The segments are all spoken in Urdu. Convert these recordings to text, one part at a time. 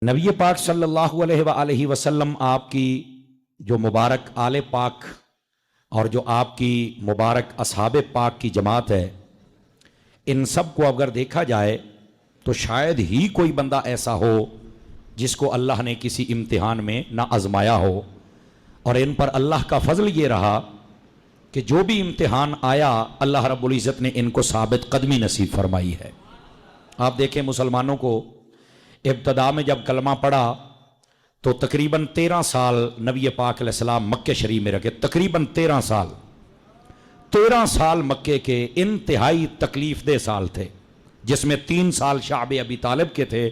نبی پاک صلی اللہ علیہ وآلہ وسلم آپ کی جو مبارک آل پاک اور جو آپ کی مبارک اصحاب پاک کی جماعت ہے، ان سب کو اگر دیکھا جائے تو شاید ہی کوئی بندہ ایسا ہو جس کو اللہ نے کسی امتحان میں نہ آزمایا ہو، اور ان پر اللہ کا فضل یہ رہا کہ جو بھی امتحان آیا اللہ رب العزت نے ان کو ثابت قدمی نصیب فرمائی ہے۔ آپ دیکھیں مسلمانوں کو ابتدا میں جب کلمہ پڑھا تو تقریباً 13 سال نبی پاک علیہ السلام مکہ شریف میں رکھے، تقریباً 13 سال مکے کے انتہائی تکلیف دہ سال تھے، جس میں 3 سال شعب ابی طالب کے تھے،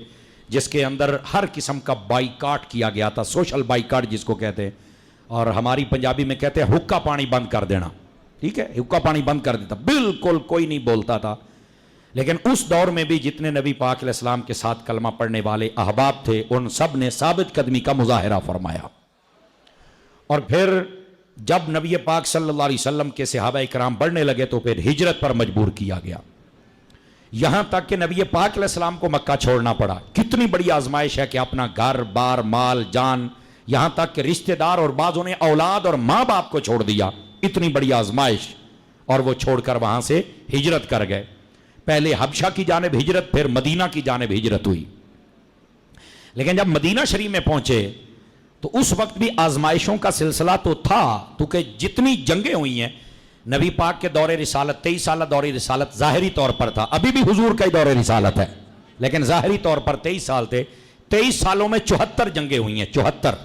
جس کے اندر ہر قسم کا بائیکاٹ کیا گیا تھا، سوشل بائیکاٹ جس کو کہتے ہیں، اور ہماری پنجابی میں کہتے ہیں حکا پانی بند کر دینا، ٹھیک ہے، حکا پانی بند کر دیتا، بالکل کوئی نہیں بولتا تھا۔ لیکن اس دور میں بھی جتنے نبی پاک علیہ السلام کے ساتھ کلمہ پڑھنے والے احباب تھے، ان سب نے ثابت قدمی کا مظاہرہ فرمایا۔ اور پھر جب نبی پاک صلی اللہ علیہ وسلم کے صحابہ کرام بڑھنے لگے تو پھر ہجرت پر مجبور کیا گیا، یہاں تک کہ نبی پاک علیہ السلام کو مکہ چھوڑنا پڑا۔ کتنی بڑی آزمائش ہے کہ اپنا گھر بار مال جان، یہاں تک کہ رشتہ دار اور بعضوں نے اولاد اور ماں باپ کو چھوڑ دیا، اتنی بڑی آزمائش، اور وہ چھوڑ کر وہاں سے ہجرت کر گئے۔ پہلے حبشہ کی جانب ہجرت، پھر مدینہ کی جانب ہجرت ہوئی۔ لیکن جب مدینہ شریف میں پہنچے تو اس وقت بھی آزمائشوں کا سلسلہ تو تھا، کیونکہ جتنی جنگیں ہوئی ہیں نبی پاک کے دور رسالت، 23 سالہ دور رسالت ظاہری طور پر تھا، ابھی بھی حضور کا ہی دور رسالت ہے، لیکن ظاہری طور پر 23 سال تھے۔ 23 سالوں میں 74 جنگیں ہوئی ہیں، 74،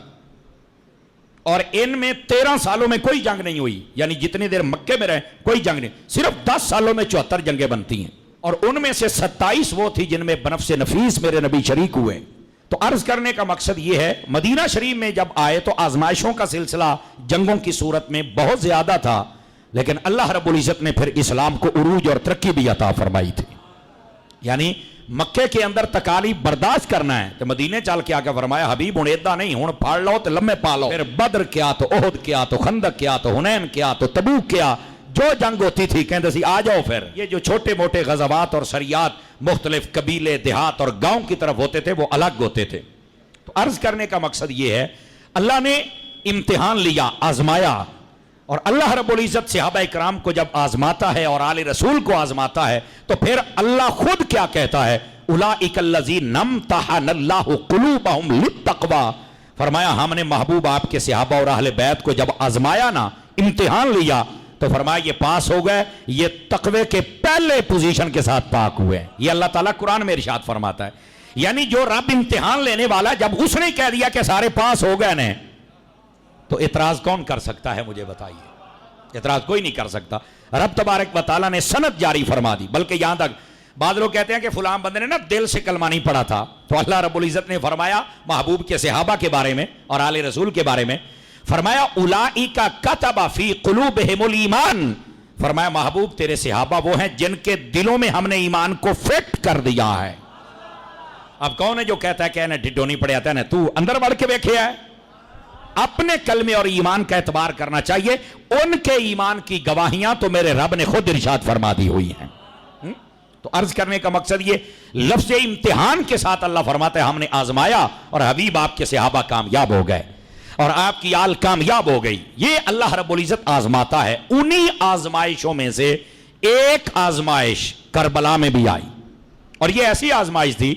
اور ان میں 13 سالوں میں کوئی جنگ نہیں ہوئی، یعنی جتنی دیر مکے میں رہے کوئی جنگ نہیں، صرف 10 سالوں میں 74 جنگیں بنتی ہیں، اور ان میں سے 27 وہ تھی جن میں بنفس نفیس میرے نبی شریک ہوئے۔ تو عرض کرنے کا مقصد یہ ہے، مدینہ شریف میں جب آئے تو آزمائشوں کا سلسلہ جنگوں کی صورت میں بہت زیادہ تھا، لیکن اللہ رب العزت نے پھر اسلام کو عروج اور ترقی بھی عطا فرمائی تھی۔ یعنی مکے کے اندر تکالیف برداشت کرنا ہے تو مدینے چل کے آگے فرمایا حبیب ہن ایدہ نہیں، ہن پھاڑ لو تو لمے پا لو۔ پھر بدر کیا تو احد کیا تو خندق کیا تو حنین کیا تو تبوک کیا، جو جنگ ہوتی تھی کہتے سی آ جاؤ۔ پھر یہ جو چھوٹے موٹے غزوات اور سریات مختلف قبیلے دیہات اور گاؤں کی طرف ہوتے تھے وہ الگ ہوتے تھے۔ تو عرض کرنے کا مقصد یہ ہے، اللہ نے امتحان لیا، آزمایا، اور اللہ رب العزت صحابہ اکرام کو جب آزماتا ہے اور آل رسول کو آزماتا ہے تو پھر اللہ خود کیا کہتا ہے، اولئک الذین امتحن اللہ قلوبہم للتقوی، فرمایا ہم نے محبوب آپ کے صحابہ اور اہل بیت کو جب آزمایا نا، امتحان لیا، تو فرمایا یہ پاس ہو گئے، یہ تقوی کے پہلے پوزیشن کے ساتھ پاک ہوئے۔ یہ اللہ تعالیٰ قرآن میں ارشاد فرماتا ہے، یعنی جو رب امتحان لینے والا جب اس نے کہہ دیا کہ سارے پاس ہو گئے نا، تو اعتراض کون کر سکتا ہے؟ مجھے بتائیے، اعتراض کوئی نہیں کر سکتا۔ رب تبارک و تعالیٰ نے سند جاری فرما دی، بلکہ یہاں تک بعض لوگ کہتے ہیں کہ فلاں بندے نے نا دل سے کلمہ نہیں پڑھا تھا، تو اللہ رب العزت نے فرمایا محبوب کے صحابہ کے بارے میں اور آل رسول کے بارے میں، فرمایا اولئک کتب فی قلوبہم الایمان، فرمایا محبوب تیرے صحابہ وہ ہیں جن کے دلوں میں ہم نے ایمان کو فٹ کر دیا ہے۔ اب کون ہے جو کہتا ہے کہ انہیں ڈھڈو نہیں پڑے آتا ہے نا، تو اندر بڑھ کے بیکھیا ہے؟ اپنے کلمے اور ایمان کا اعتبار کرنا چاہیے، ان کے ایمان کی گواہیاں تو میرے رب نے خود ارشاد فرما دی ہوئی ہیں۔ تو عرض کرنے کا مقصد یہ، لفظ امتحان کے ساتھ اللہ فرماتا ہے ہم نے آزمایا اور حبیب آپ کے صحابہ کامیاب ہو گئے اور آپ کی آل کامیاب ہو گئی۔ یہ اللہ رب العزت آزماتا ہے۔ انہی آزمائشوں میں سے ایک آزمائش کربلا میں بھی آئی، اور یہ ایسی آزمائش تھی،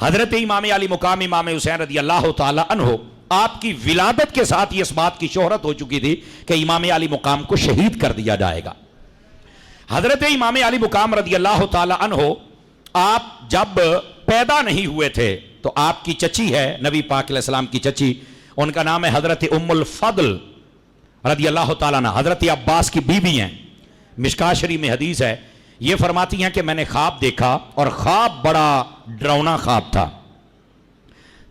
حضرت امام علی مقام امام حسین رضی اللہ تعالی عنہ، آپ کی ولادت کے ساتھ یہ اس بات کی شہرت ہو چکی تھی کہ امام علی مقام کو شہید کر دیا جائے گا۔ حضرت امام علی مقام رضی اللہ تعالی عنہ آپ جب پیدا نہیں ہوئے تھے تو آپ کی چچی ہے نبی پاک علیہ السلام کی چچی، ان کا نام ہے حضرت ام الفضل رضی اللہ تعالیٰ عنہ، حضرت عباس کی بیوی ہیں۔ مشکاہ شریف میں حدیث ہے، یہ فرماتی ہیں کہ میں نے خواب دیکھا اور خواب بڑا ڈراؤنا خواب تھا،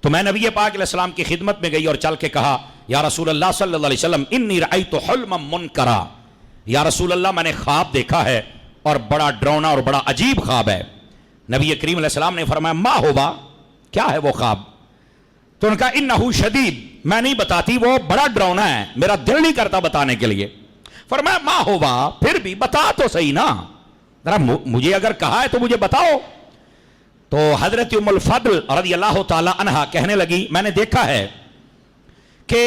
تو میں نبی پاک علیہ السلام کی خدمت میں گئی اور چل کے کہا یا رسول اللہ صلی اللہ علیہ وسلم انی رأیت حلما منکرا، یا رسول اللہ میں نے خواب دیکھا ہے اور بڑا ڈراؤنا اور بڑا عجیب خواب ہے۔ نبی کریم علیہ السلام نے فرمایا ما ہوا، کیا ہے وہ خواب؟ تو ان کا انہو شدید، میں نہیں بتاتی، وہ بڑا ڈراؤنا ہے، میرا دل نہیں کرتا بتانے کے لیے۔ فرمایا ما ہوا، پھر بھی بتا تو صحیح نا، ذرا مجھے اگر کہا ہے تو مجھے بتاؤ۔ تو حضرت ام الفضل رضی اللہ تعالی عنہا کہنے لگی میں نے دیکھا ہے کہ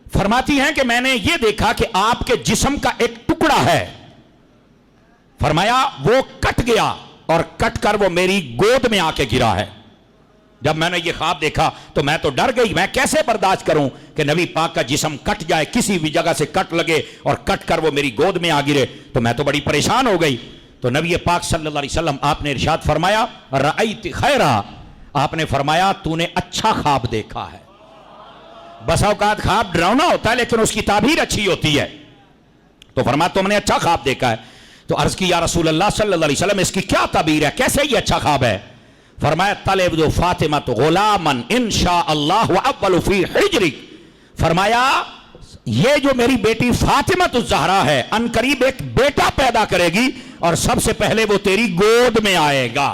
فرماتی ہیں کہ میں نے یہ دیکھا کہ آپ کے جسم کا ایک ٹکڑا ہے، فرمایا وہ کٹ گیا اور کٹ کر وہ میری گود میں آ کے گرا ہے۔ جب میں نے یہ خواب دیکھا تو میں تو ڈر گئی، میں کیسے برداشت کروں کہ نبی پاک کا جسم کٹ جائے، کسی بھی جگہ سے کٹ لگے اور کٹ کر وہ میری گود میں آ گرے، تو میں تو بڑی پریشان ہو گئی۔ تو نبی پاک صلی اللہ علیہ وسلم آپ نے ارشاد فرمایا رأیت خیرا، آپ نے فرمایا تو نے اچھا خواب دیکھا ہے۔ بس اوقات خواب ڈراؤنا ہوتا ہے لیکن اس کی تعبیر اچھی ہوتی ہے، تو فرمایا تم نے اچھا خواب دیکھا ہے۔ تو عرض کی یا رسول اللہ صلی اللہ علیہ وسلم اس کی کیا تعبیر ہے، کیسے یہ اچھا خواب ہے؟ فرمایا طلب فاطمہ غلاما انشاء اللہ اول فی حجرک، فرمایا یہ جو میری بیٹی فاطمہ الزہرا ہے ان قریب ایک بیٹا پیدا کرے گی اور سب سے پہلے وہ تیری گود میں آئے گا،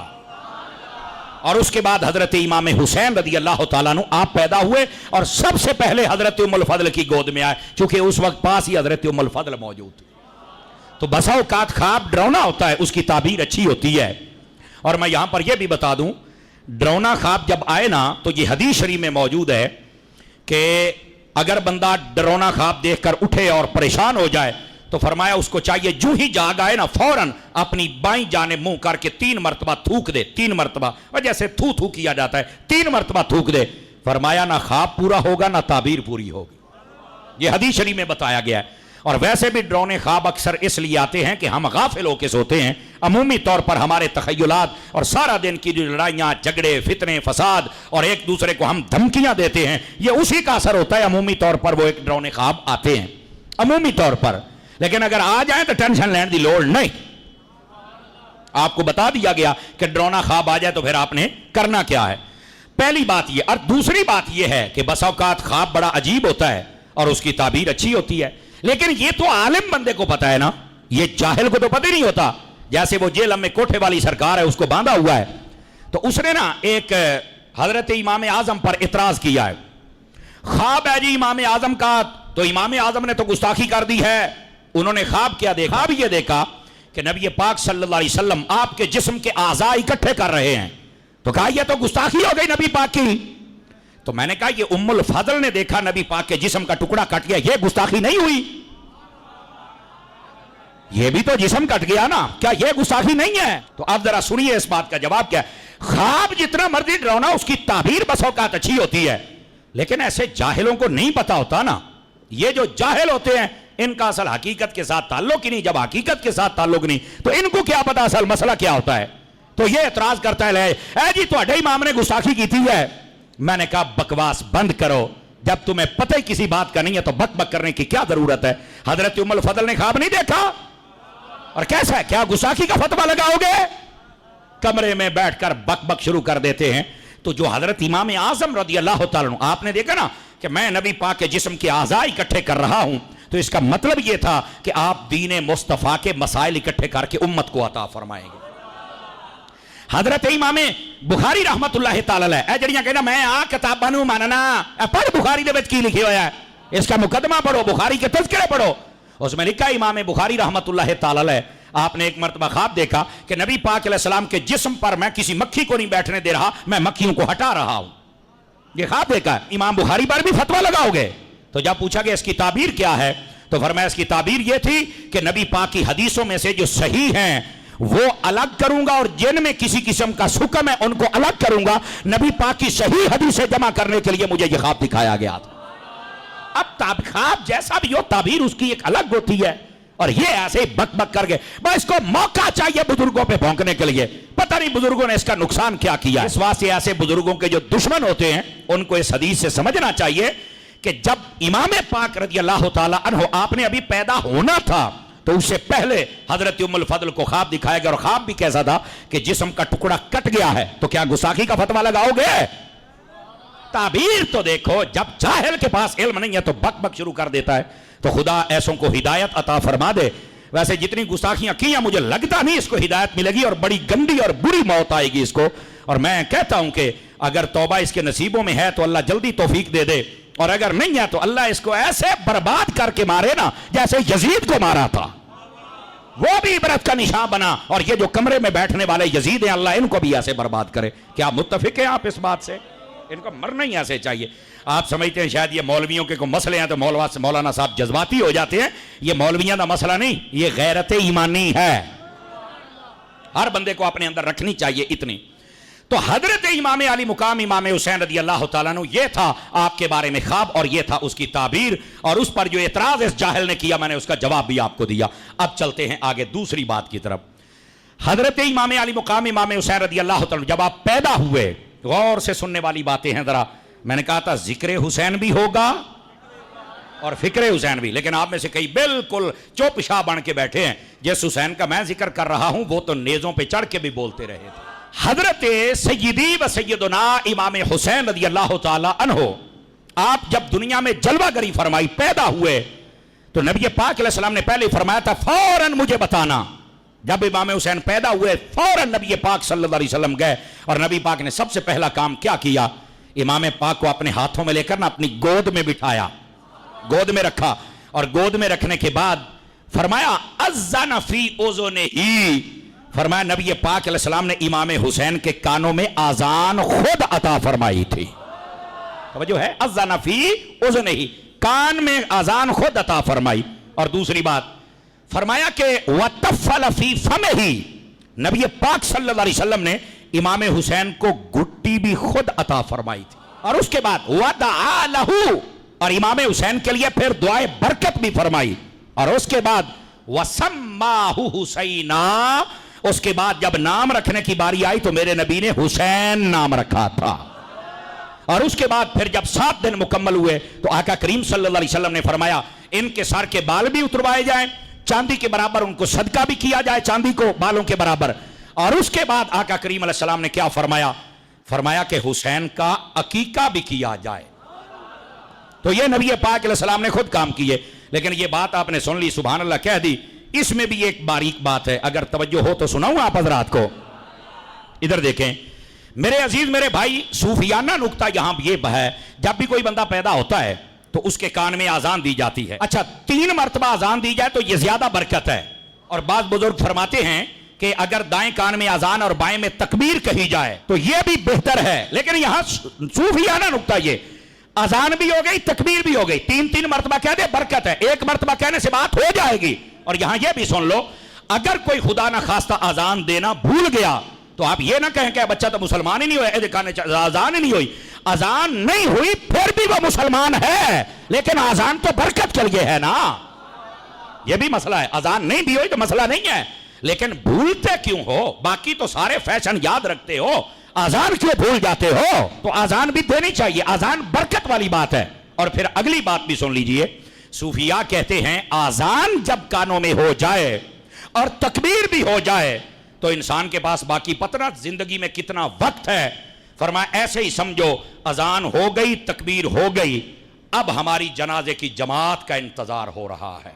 اور اس کے بعد حضرت امام حسین رضی اللہ تعالیٰ عنہ آپ پیدا ہوئے اور سب سے پہلے حضرت ام الفضل کی گود میں آئے، چونکہ اس وقت پاس ہی حضرت ام الفضل موجود تھی۔ تو بسا اوقات خواب ڈراؤنا ہوتا ہے، اس کی تعبیر اچھی ہوتی ہے۔ اور میں یہاں پر یہ بھی بتا دوں ڈراؤنا خواب جب آئے نا تو یہ حدیث شریف میں موجود ہے کہ اگر بندہ ڈراؤنا خواب دیکھ کر اٹھے اور پریشان ہو جائے تو فرمایا اس کو چاہیے جو ہی جاگ آئے نا فوراً اپنی بائیں جانب منہ کر کے 3 مرتبہ تھوک دے، 3 مرتبہ، اور جیسے تھو کیا جاتا ہے 3 مرتبہ تھوک دے، فرمایا نہ خواب پورا ہوگا نہ تعبیر پوری ہوگی۔ یہ حدیث شریف میں بتایا گیا ہے۔ اور ویسے بھی ڈراؤنے خواب اکثر اس لیے آتے ہیں کہ ہم غافل ہو کے سوتے ہیں، عمومی طور پر ہمارے تخیلات اور سارا دن کی جو لڑائیاں جھگڑے فتنے فساد اور ایک دوسرے کو ہم دھمکیاں دیتے ہیں، یہ اسی کا اثر ہوتا ہے۔ عمومی طور پر وہ ایک ڈراؤنے خواب آتے ہیں عمومی طور پر، لیکن اگر آ جائیں تو ٹینشن لینے دی لوڑ نہیں۔ آپ کو بتا دیا گیا کہ ڈراؤنا خواب آ جائے تو پھر آپ نے کرنا کیا ہے۔ پہلی بات یہ، اور دوسری بات یہ ہے کہ بس اوقات خواب بڑا عجیب ہوتا ہے اور اس کی تعبیر اچھی ہوتی ہے، لیکن یہ تو عالم بندے کو پتا ہے نا، یہ جاہل کو تو پتہ ہی نہیں ہوتا۔ جیسے وہ جیل میں کوٹھے والی سرکار ہے، اس کو باندھا ہوا ہے، تو اس نے نا ایک حضرت امام اعظم پر اعتراض کیا ہے، خواب ہے جی امام اعظم کا، تو امام اعظم نے تو گستاخی کر دی ہے۔ انہوں نے خواب کیا دیکھا؟ خواب یہ دیکھا کہ نبی پاک صلی اللہ علیہ وسلم آپ کے جسم کے اعضاء اکٹھے کر رہے ہیں، تو کہا یہ تو گستاخی ہو گئی نبی پاک کی۔ تو میں نے کہا یہ ام الفضل نے دیکھا نبی پاک کے جسم کا ٹکڑا کٹ گیا، یہ گستاخی نہیں ہوئی؟ یہ بھی تو جسم کٹ گیا نا، کیا یہ گستاخی نہیں ہے؟ تو اب ذرا سنیے اس بات کا جواب کیا ہے۔ خواب جتنا مرضی ڈراؤنا اس کی تعبیر بس اوقات اچھی ہوتی ہے، لیکن ایسے جاہلوں کو نہیں پتا ہوتا نا، یہ جو جاہل ہوتے ہیں ان کا اصل حقیقت کے ساتھ تعلق ہی نہیں، جب حقیقت کے ساتھ تعلق نہیں تو ان کو کیا پتا اصل مسئلہ کیا ہوتا ہے۔ تو یہ اعتراض کرتا ہے اے جی تواڈے امام نے گستاخی کی تھی ہے۔ میں نے کہا بکواس بند کرو، جب تمہیں پتہ ہی کسی بات کا نہیں ہے تو بک بک کرنے کی کیا ضرورت ہے؟ حضرت ام الفضل نے خواب نہیں دیکھا، اور کیسا ہے، کیا گستاخی کا فتویٰ لگاؤ گے؟ کمرے میں بیٹھ کر بک بک شروع کر دیتے ہیں۔ تو جو حضرت امام اعظم رضی اللہ تعالیٰ عنہ آپ نے دیکھا نا کہ میں نبی پاک کے جسم کے اعضاء اکٹھے کر رہا ہوں، تو اس کا مطلب یہ تھا کہ آپ دین مصطفیٰ کے مسائل اکٹھے کر کے امت کو عطا فرمائیں گے۔ حضرت امام بخاری رحمت اللہ تعالی علیہ، اے جڑیاں کہنا میں آ کتاباں نوں ماننا، اے پڑھ بخاری دے وچ کی لکھی ہویا ہے، اس کا مقدمہ پڑھو، بخاری کے تذکرے پڑھو۔ اس میں لکھا امام بخاری رحمت اللہ تعالی علیہ آپ نے ایک مرتبہ خواب دیکھا کہ نبی پاک علیہ السلام کے جسم پر میں کسی مکھی کو نہیں بیٹھنے دے رہا، میں مکھیوں کو ہٹا رہا ہوں۔ یہ خواب دیکھا ہے۔ امام بخاری پر بھی فتویٰ لگاؤ گے؟ تو جب پوچھا کہ اس کی تعبیر کیا ہے تو فرمایا اس کی تعبیر یہ تھی کہ نبی پاک کی حدیثوں میں سے جو صحیح ہیں وہ الگ کروں گا، اور جن میں کسی قسم کا سکم ہے ان کو الگ کروں گا۔ نبی پاک کی صحیح حدیثیں جمع کرنے کے لیے مجھے یہ خواب دکھایا گیا تھا۔ اب خواب جیسا بھی ہو تعبیر اس کی ایک الگ ہوتی ہے، اور یہ ایسے بک بک کر گئے۔ بس اس کو موقع چاہیے بزرگوں پہ بھونکنے کے لیے، پتہ نہیں بزرگوں نے اس کا نقصان کیا کیا۔ اس واسطے ایسے بزرگوں کے جو دشمن ہوتے ہیں ان کو اس حدیث سے سمجھنا چاہیے کہ جب امام پاک رضی اللہ تعالی عنہ آپ نے ابھی پیدا ہونا تھا تو اس سے پہلے حضرت ام الفضل کو خواب دکھایا گیا، اور خواب بھی کیسا تھا کہ جسم کا ٹکڑا کٹ گیا ہے۔ تو کیا گستاخی کا فتویٰ لگاؤ گے؟ تعبیر تو دیکھو، جب جاہل کے پاس علم نہیں ہے تو بک بک شروع کر دیتا ہے۔ تو خدا ایسوں کو ہدایت عطا فرما دے۔ ویسے جتنی گستاخیاں کی ہیں مجھے لگتا نہیں اس کو ہدایت ملے گی، اور بڑی گندی اور بری موت آئے گی اس کو۔ اور میں کہتا ہوں کہ اگر توبہ اس کے نصیبوں میں ہے تو اللہ جلدی توفیق دے دے، اور اگر نہیں ہے تو اللہ اس کو ایسے برباد کر کے مارے نا جیسے یزید کو مارا تھا۔ وہ بھی عبرت کا نشان بنا. اور یہ جو کمرے میں بیٹھنے والے یزید ہیں اللہ ان کو بھی ایسے برباد کرے. کیا متفق ہیں آپ اس بات سے؟ ان کو مرنا ہی ایسے چاہیے. آپ سمجھتے ہیں شاید یہ مولویوں کے کوئی مسئلے ہیں تو مولانا صاحب جذباتی ہو جاتے ہیں. یہ مولویوں کا مسئلہ نہیں, یہ غیرت ایمانی ہے, ہر بندے کو اپنے اندر رکھنی چاہیے اتنی. تو حضرت امام علی مقام امام حسین رضی اللہ تعالیٰ عنہ, یہ تھا آپ کے بارے میں خواب اور یہ تھا اس کی تعبیر, اور اس پر جو اعتراض اس جاہل نے کیا میں نے اس کا جواب بھی آپ کو دیا. اب چلتے ہیں آگے دوسری بات کی طرف. حضرت امام علی مقام امام حسین رضی اللہ تعالیٰ عنہ جب آپ پیدا ہوئے, غور سے سننے والی باتیں ہیں ذرا, میں نے کہا تھا ذکر حسین بھی ہوگا اور فکر حسین بھی, لیکن آپ میں سے کئی بالکل چوپ شاہ بن کے بیٹھے ہیں. جس حسین کا میں ذکر کر رہا ہوں وہ تو نیزوں پہ چڑھ کے بھی بولتے رہے تھے. حضرت سیدی و سیدنا امام حسین رضی اللہ تعالی عنہ, آپ جب دنیا میں جلوہ گری فرمائی, پیدا ہوئے, تو نبی پاک علیہ السلام نے پہلے فرمایا تھا فوراً مجھے بتانا. جب امام حسین پیدا ہوئے فوراً نبی پاک صلی اللہ علیہ وسلم گئے, اور نبی پاک نے سب سے پہلا کام کیا کیا, امام پاک کو اپنے ہاتھوں میں لے کر اپنی گود میں بٹھایا, گود میں رکھا, اور گود میں رکھنے کے بعد فرمایا اذن فی اذنہ, فرمایا نبی پاک علیہ السلام نے امام حسین کے کانوں میں آذان خود عطا فرمائی تھی. توجہ ہے, اذن فی اذنہ, کان میں آذان خود عطا فرمائی. اور دوسری بات فرمایا کہ وَتَفَّلَ فِي فَمِهِ, نبی پاک صلی اللہ علیہ وسلم نے امام حسین کو گٹی بھی خود عطا فرمائی تھی. اور اس کے بعد وَدَعَا لَهُ, اور امام حسین کے لیے پھر دعائے برکت بھی فرمائی. اور اس کے بعد وَسَمَّاهُ حُسَيْنًا, اس کے بعد جب نام رکھنے کی باری آئی تو میرے نبی نے حسین نام رکھا تھا. اور اس کے بعد پھر جب 7 دن مکمل ہوئے تو آقا کریم صلی اللہ علیہ وسلم نے فرمایا ان کے سر کے بال بھی اتروائے جائیں, چاندی کے برابر ان کو صدقہ بھی کیا جائے, چاندی کو بالوں کے برابر. اور اس کے بعد آقا کریم علیہ السلام نے کیا فرمایا, فرمایا کہ حسین کا عقیقہ بھی کیا جائے. تو یہ نبی پاک علیہ السلام نے خود کام کیے. لیکن یہ بات آپ نے سن لی, سبحان اللہ کہہ دی. اس میں بھی ایک باریک بات ہے, اگر توجہ ہو تو سناؤں آپ حضرات کو. ادھر دیکھیں میرے عزیز میرے بھائی, صوفیانہ نکتہ یہاں یہ ہے, جب بھی کوئی بندہ پیدا ہوتا ہے تو اس کے کان میں آذان دی جاتی ہے. اچھا 3 مرتبہ آذان دی جائے تو یہ زیادہ برکت ہے. اور بعض بزرگ فرماتے ہیں کہ اگر دائیں کان میں آذان اور بائیں میں تکبیر کہی جائے تو یہ بھی بہتر ہے. لیکن یہاں صوفیانہ نکتہ یہ, آذان بھی ہو گئی تکبیر بھی ہو گئی, 3 مرتبہ کہہ دے برکت ہے, 1 مرتبہ کہنے سے بات ہو جائے گی. اور یہاں یہ بھی سن لو, اگر کوئی خدا نہ خواستہ آذان دینا بھول گیا تو آپ یہ نہ کہیں کہ بچہ تو مسلمان ہی نہیں ہوئے, آذان ہی نہیں ہوئی. آذان نہیں ہوئی پھر بھی وہ مسلمان ہے, لیکن آذان تو برکت کے لیے ہے نا. یہ بھی مسئلہ ہے, آذان نہیں بھی ہوئی تو مسئلہ نہیں ہے, لیکن بھولتے کیوں ہو؟ باقی تو سارے فیشن یاد رکھتے ہو, آذان کیوں بھول جاتے ہو؟ تو آذان بھی دینی چاہیے, آذان برکت والی بات ہے. اور پھر اگلی بات بھی سن لیجئے, صوفیاء کہتے ہیں آذان جب کانوں میں ہو جائے اور تکبیر بھی ہو جائے تو انسان کے پاس باقی پتہ زندگی میں کتنا وقت ہے. فرمایا ایسے ہی سمجھو اذان ہو گئی تکبیر ہو گئی, اب ہماری جنازے کی جماعت کا انتظار ہو رہا ہے.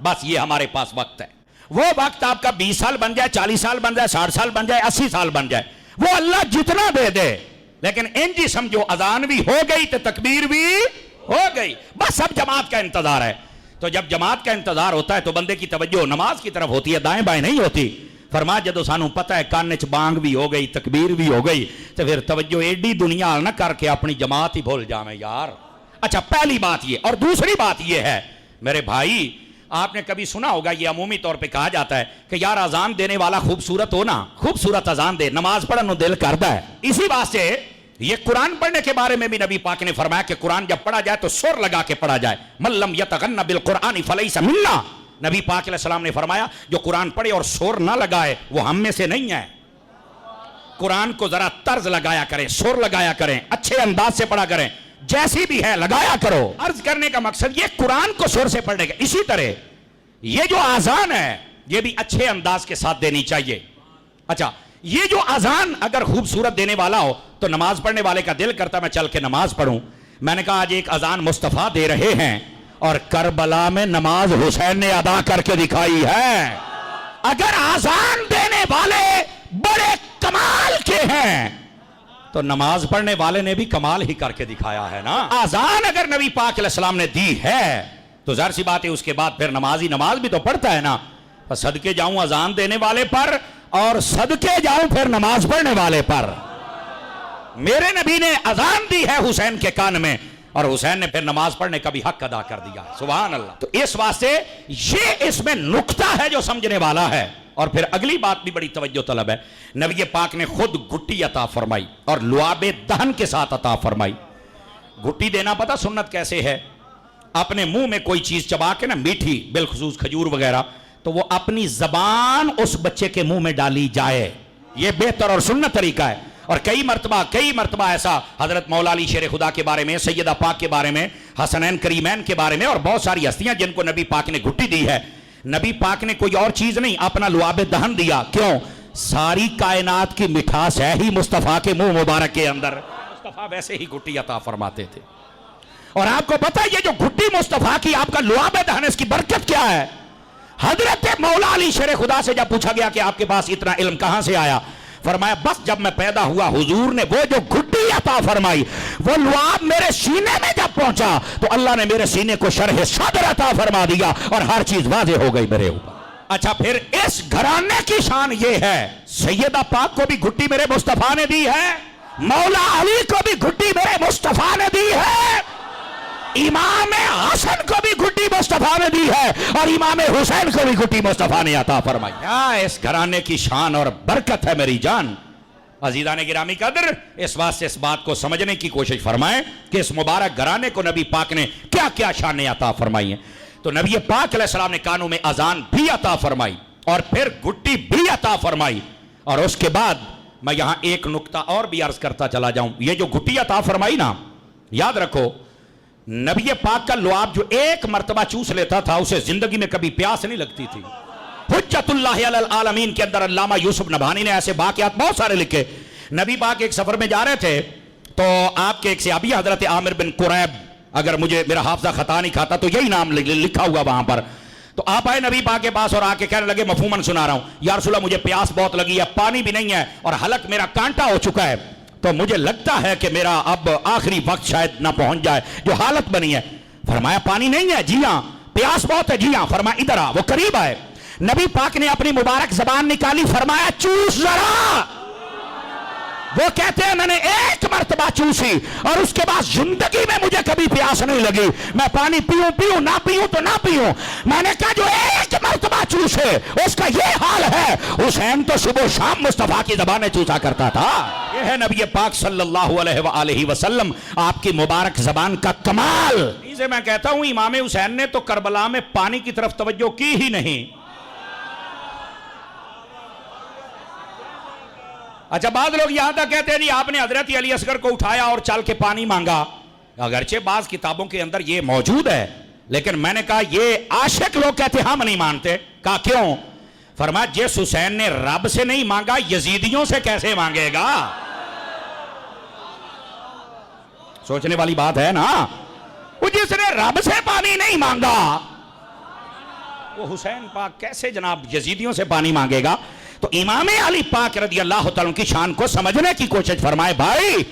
بس یہ ہمارے پاس وقت ہے. وہ وقت آپ کا 20 سال بن جائے, 40 سال بن جائے, 60 سال بن جائے, 80 سال بن جائے, وہ اللہ جتنا دے دے, لیکن انجی سمجھو اذان بھی ہو گئی تو تکبیر بھی ہو گئی, بس اب جماعت کا انتظار ہے. تو جب جماعت کا انتظار ہوتا ہے تو بندے کی توجہ نماز کی طرف ہوتی ہے, دائیں بائیں نہیں ہوتی. فرمایا جدو سانو پتہ ہے کان چ بانگ بھی ہو گئی تکبیر بھی ہو گئی تو پھر توجہ ایڈی دنیا نہ کر کے اپنی جماعت ہی بھول جاویں یار. اچھا پہلی بات یہ, اور دوسری بات یہ ہے میرے بھائی, آپ نے کبھی سنا ہوگا یہ عمومی طور پہ کہا جاتا ہے کہ یار اذان دینے والا خوبصورت ہو نا, خوبصورت اذان دے, نماز پڑھن نو دل کردا ہے. اسی واسطے یہ قرآن پڑھنے کے بارے میں بھی نبی پاک نے فرمایا کہ قرآن جب پڑھا جائے تو سر لگا کے پڑھا جائے. من لم یتغن بالقرآن فلیس منا, نبی پاک علیہ السلام نے فرمایا جو قرآن پڑھے اور سر نہ لگائے وہ ہم میں سے نہیں ہے. قرآن کو ذرا طرز لگایا کریں, سر لگایا کریں, اچھے انداز سے پڑھا کریں, جیسی بھی ہے لگایا کرو. عرض کرنے کا مقصد یہ قرآن کو سر سے پڑھنے کا. اسی طرح یہ جو اذان ہے یہ بھی اچھے انداز کے ساتھ دینی چاہیے. اچھا یہ جو اذان اگر خوبصورت دینے والا ہو تو نماز پڑھنے والے کا دل کرتا میں چل کے نماز پڑھوں. میں نے کہا آج ایک اذان مصطفیٰ دے رہے ہیں اور کربلا میں نماز حسین نے ادا کر کے دکھائی ہے. اگر اذان دینے والے بڑے کمال کے ہیں تو نماز پڑھنے والے نے بھی کمال ہی کر کے دکھایا ہے نا. اذان اگر نبی پاک علیہ السلام نے دی ہے تو ظاہر سی بات ہے اس کے بعد پھر نمازی نماز بھی تو پڑھتا ہے نا. صدقے جاؤں اذان دینے والے پر اور صدقے جاؤں پھر نماز پڑھنے والے پر. میرے نبی نے اذان دی ہے حسین کے کان میں اور حسین نے پھر نماز پڑھنے کا بھی حق ادا کر دیا. سبحان اللہ. تو اس واسطے یہ اس میں نقطہ ہے جو سمجھنے والا ہے. اور پھر اگلی بات بھی بڑی توجہ طلب ہے. نبی پاک نے خود گھٹی عطا فرمائی اور لعاب دہن کے ساتھ عطا فرمائی. گھٹی دینا پتہ سنت کیسے ہے؟ اپنے منہ میں کوئی چیز چبا کے نا میٹھی بالخصوص کھجور وغیرہ تو وہ اپنی زبان اس بچے کے منہ میں ڈالی جائے. یہ بہتر اور سنت طریقہ ہے. اور کئی مرتبہ ایسا حضرت مولا علی شیر خدا کے بارے میں، سیدہ پاک کے بارے میں، حسنین کریمین کے بارے میں اور بہت ساری ہستیاں جن کو نبی پاک نے گھٹی دی ہے. نبی پاک نے کوئی اور چیز نہیں، اپنا لعاب دہن دیا. کیوں؟ ساری کائنات کی مٹھاس ہے ہی مصطفیٰ کے منہ مبارک کے اندر. مصطفیٰ ویسے ہی گھٹی عطا فرماتے تھے. اور آپ کو پتہ ہے یہ جو گھٹی مصطفیٰ کی آپ کا لعاب دہن، اس کی برکت کیا ہے؟ حضرت مولا علی شیر خدا سے جب پوچھا گیا کہ آپ کے پاس اتنا علم کہاں سے آیا، فرمایا بس جب میں پیدا ہوا حضور نے وہ جو گھٹی عطا فرمائی، وہ لعاب میرے سینے میں جب پہنچا تو اللہ نے میرے سینے کو شرح صدر عطا فرما دیا اور ہر چیز واضح ہو گئی میرے اوپر. اچھا پھر اس گھرانے کی شان یہ ہے، سیدہ پاک کو بھی گھٹی میرے مصطفیٰ نے دی ہے، مولا علی کو بھی گھٹی میرے مصطفیٰ نے دی ہے، امام حسن کو بھی گھٹی مصطفیٰ نے دی ہے اور امام حسین کو بھی گھٹی مصطفیٰ نے عطا فرمائی. اس گھرانے کی شان اور برکت ہے میری جان. عزیزان گرامی قدر، اس واسطے اس بات کو سمجھنے کی کوشش فرمائیں کہ اس مبارک گھرانے کو نبی پاک نے کیا کیا شانیں عطا فرمائی ہیں. تو نبی پاک علیہ السلام نے کانوں میں اذان بھی عطا فرمائی اور پھر گھٹی بھی عطا فرمائی. اور اس کے بعد میں یہاں ایک نقطہ اور بھی عرض کرتا چلا جاؤں. یہ جو گھٹی عطا فرمائی نا، یاد رکھو نبی پاک کا لعاب جو ایک مرتبہ چوس لیتا تھا اسے زندگی میں کبھی پیاس نہیں لگتی تھی. حجت اللہ علی العالمین کے اندر علامہ یوسف نبھانی نے ایسے واقعات بہت سارے لکھے. نبی پاک ایک سفر میں جا رہے تھے تو آپ کے ایک صحابی حضرت عامر بن قریب، اگر مجھے میرا حافظہ خطا نہیں کھاتا تو یہی نام لکھا ہوا وہاں پر. تو آپ آئے نبی پاک کے پاس اور آ کے کہنے لگے مفہوماً سنا رہا ہوں، یا رسول اللہ مجھے پیاس بہت لگی ہے، پانی بھی نہیں ہے اور حلق میرا کانٹا ہو چکا ہے، تو مجھے لگتا ہے کہ میرا اب آخری وقت شاید نہ پہنچ جائے، جو حالت بنی ہے. فرمایا پانی نہیں ہے؟ جی ہاں. پیاس بہت ہے؟ جی ہاں. فرمایا ادھر آ. وہ قریب آئے، نبی پاک نے اپنی مبارک زبان نکالی، فرمایا چوس ذرا. وہ کہتے ہیں میں نے ایک مرتبہ چوسی اور اس کے بعد زندگی میں مجھے کبھی پیاس نہیں لگی. میں پانی پیوں نہ پیوں تو نہ پیوں. میں نے کہا جو ایک مرتبہ چوسے اس کا یہ حال ہے. حسین تو صبح شام مصطفیٰ کی زبانیں چوسا کرتا تھا. یہ ہے نبی پاک صلی اللہ علیہ وآلہ وسلم، آپ کی مبارک زبان کا کمال. اسے میں کہتا ہوں امام حسین نے تو کربلا میں پانی کی طرف توجہ کی ہی نہیں. اچھا بعض لوگ یہاں تک کہتے ہیں جی آپ نے حضرت علی اصغر کو اٹھایا اور چل کے پانی مانگا. اگرچہ بعض کتابوں کے اندر یہ موجود ہے لیکن میں نے کہا یہ عاشق لوگ کہتے ہم نہیں مانتے. کہا کیوں؟ فرمایا جس حسین نے رب سے نہیں مانگا یزیدیوں سے کیسے مانگے گا؟ سوچنے والی بات ہے نا. وہ جس نے رب سے پانی نہیں مانگا وہ حسین پاک کیسے جناب یزیدیوں سے پانی مانگے گا؟ تو امام علی پاک رضی اللہ تعالیٰ کی شان کو سمجھنے کی کوشش فرمائے بھائی.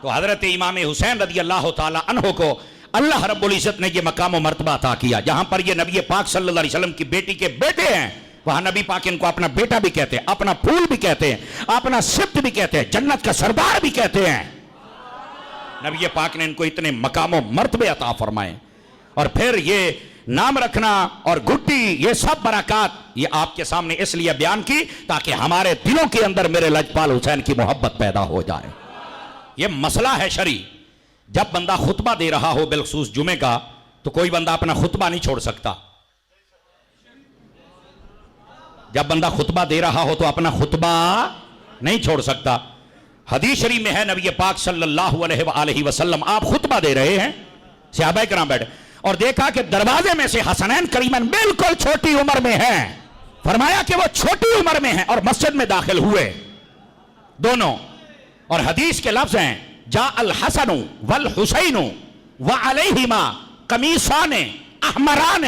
تو حضرت امام حسین رضی اللہ تعالیٰ عنہ کو اللہ رب العزت نے یہ مقام و مرتبہ عطا کیا جہاں پر یہ نبی پاک صلی اللہ علیہ وسلم کی بیٹی کے بیٹے ہیں. وہاں نبی پاک ان کو اپنا بیٹا بھی کہتے ہیں، اپنا پھول بھی کہتے ہیں، اپنا سبت بھی کہتے ہیں، جنت کا سردار بھی کہتے ہیں. نبی پاک نے ان کو اتنے مقام و مرتبے عطا فرمائے. اور پھر یہ نام رکھنا اور گھٹی، یہ سب برکات یہ آپ کے سامنے اس لیے بیان کی تاکہ ہمارے دلوں کے اندر میرے لجپال حسین کی محبت پیدا ہو جائے. یہ مسئلہ ہے شرعی. جب بندہ خطبہ دے رہا ہو بالخصوص جمعے کا تو کوئی بندہ اپنا خطبہ نہیں چھوڑ سکتا. جب بندہ خطبہ دے رہا ہو تو اپنا خطبہ نہیں چھوڑ سکتا. حدیث شریف میں ہے نبی پاک صلی اللہ علیہ وآلہ وسلم آپ خطبہ دے رہے ہیں، صحابہ کرام بیٹھے اور دیکھا کہ دروازے میں سے حسنین کریمین بالکل چھوٹی عمر میں ہیں. فرمایا کہ وہ چھوٹی عمر میں ہیں اور مسجد میں داخل ہوئے دونوں. اور حدیث کے لفظ ہیں جاء الحسن والحسین وعلیہما قمیصان احمران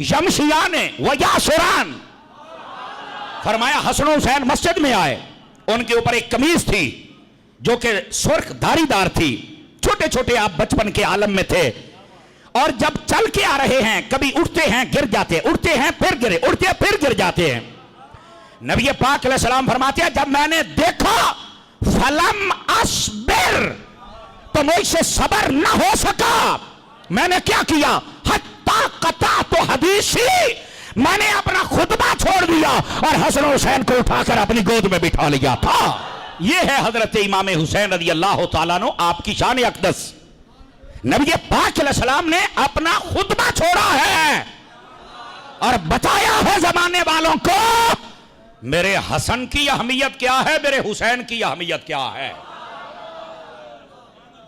یمشیان ویاسران. فرمایا حسن و حسین مسجد میں آئے، ان کے اوپر ایک قمیص تھی جو کہ سرخ دھاری دار تھی. چھوٹے چھوٹے آپ بچپن کے عالم میں تھے اور جب چل کے آ رہے ہیں کبھی اٹھتے ہیں گر جاتے، اٹھتے ہیں پھر گرے، اٹھتے ہیں پھر گر جاتے ہیں. نبی پاک علیہ السلام فرماتے ہیں جب میں نے دیکھا فلم اصبر، تو مجھ سے صبر نہ ہو سکا. میں نے کیا کیا؟ حتی قطعت حدیثی، میں نے اپنا خطبہ چھوڑ دیا اور حسن و حسین کو اٹھا کر اپنی گود میں بٹھا لیا تھا. یہ ہے حضرت امام حسین رضی اللہ تعالیٰ عنہ، آپ کی شان اقدس. نبی پاک علیہ السلام نے اپنا خطبہ چھوڑا ہے اور بتایا ہے زمانے والوں کو میرے حسن کی اہمیت کیا ہے، میرے حسین کی اہمیت کیا ہے.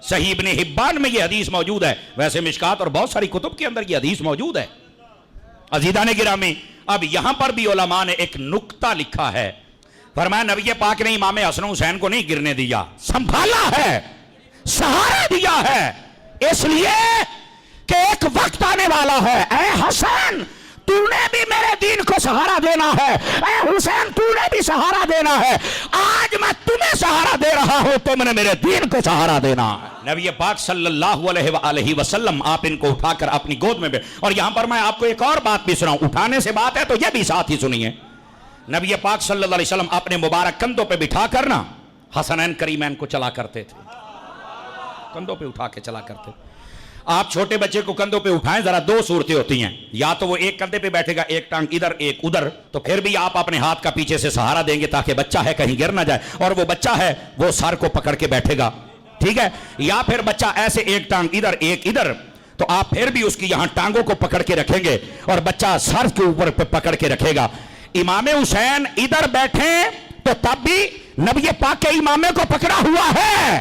صحیح ابن حبان میں یہ حدیث موجود ہے، ویسے مشکات اور بہت ساری کتب کے اندر یہ حدیث موجود ہے. عزیزان گرامی، اب یہاں پر بھی علماء نے ایک نکتہ لکھا ہے. فرمایا نبی پاک نے امام حسن حسین کو نہیں گرنے دیا، سنبھالا ہے، سہارا دیا ہے، اس لیے کہ ایک وقت آنے والا ہے. اے حسن تو نے بھی میرے دین کو سہارا دینا ہے، اے حسین تو نے بھی سہارا دینا ہے. آج میں تمہیں سہارا دے رہا ہوں، تم نے میرے دین کو سہارا دینا ہے. نبی پاک صلی اللہ علیہ وآلہ وسلم آپ ان کو اٹھا کر اپنی گود میں اور یہاں پر میں آپ کو ایک اور بات بھی سناؤں، اٹھانے سے بات ہے تو یہ بھی ساتھ ہی سنیے. نبی پاک صلی اللہ علیہ وسلم اپنے مبارک کندھوں پہ بٹھا کر نا حسنین کریمین کو چلا کرتے تھے، کندھوں پہ اٹھا کے چلا کرتے. آپ چھوٹے بچے کو کندھوں پہ اٹھائیں، ذرا دو صورتیں ہوتی ہیں، یا تو وہ ایک کندھے پہ بیٹھے گا، ایک ٹانگ ادھر ایک ادھر، تو پھر بھی آپ اپنے ہاتھ کا پیچھے سے سہارا دیں گے تاکہ بچہ ہے کہیں گر نہ جائے، اور وہ بچہ ہے وہ سر کو پکڑ کے بیٹھے گا، ٹھیک ہے. یا پھر بچہ ایسے ایک ٹانگ ادھر ایک ادھر، تو آپ پھر بھی اس کی یہاں ٹانگوں کو پکڑ کے رکھیں گے اور بچہ سر کے اوپر پکڑ کے رکھے گا. امام حسین ادھر بیٹھے تو تب بھی نبی پاک کے امامے کو پکڑا ہوا ہے،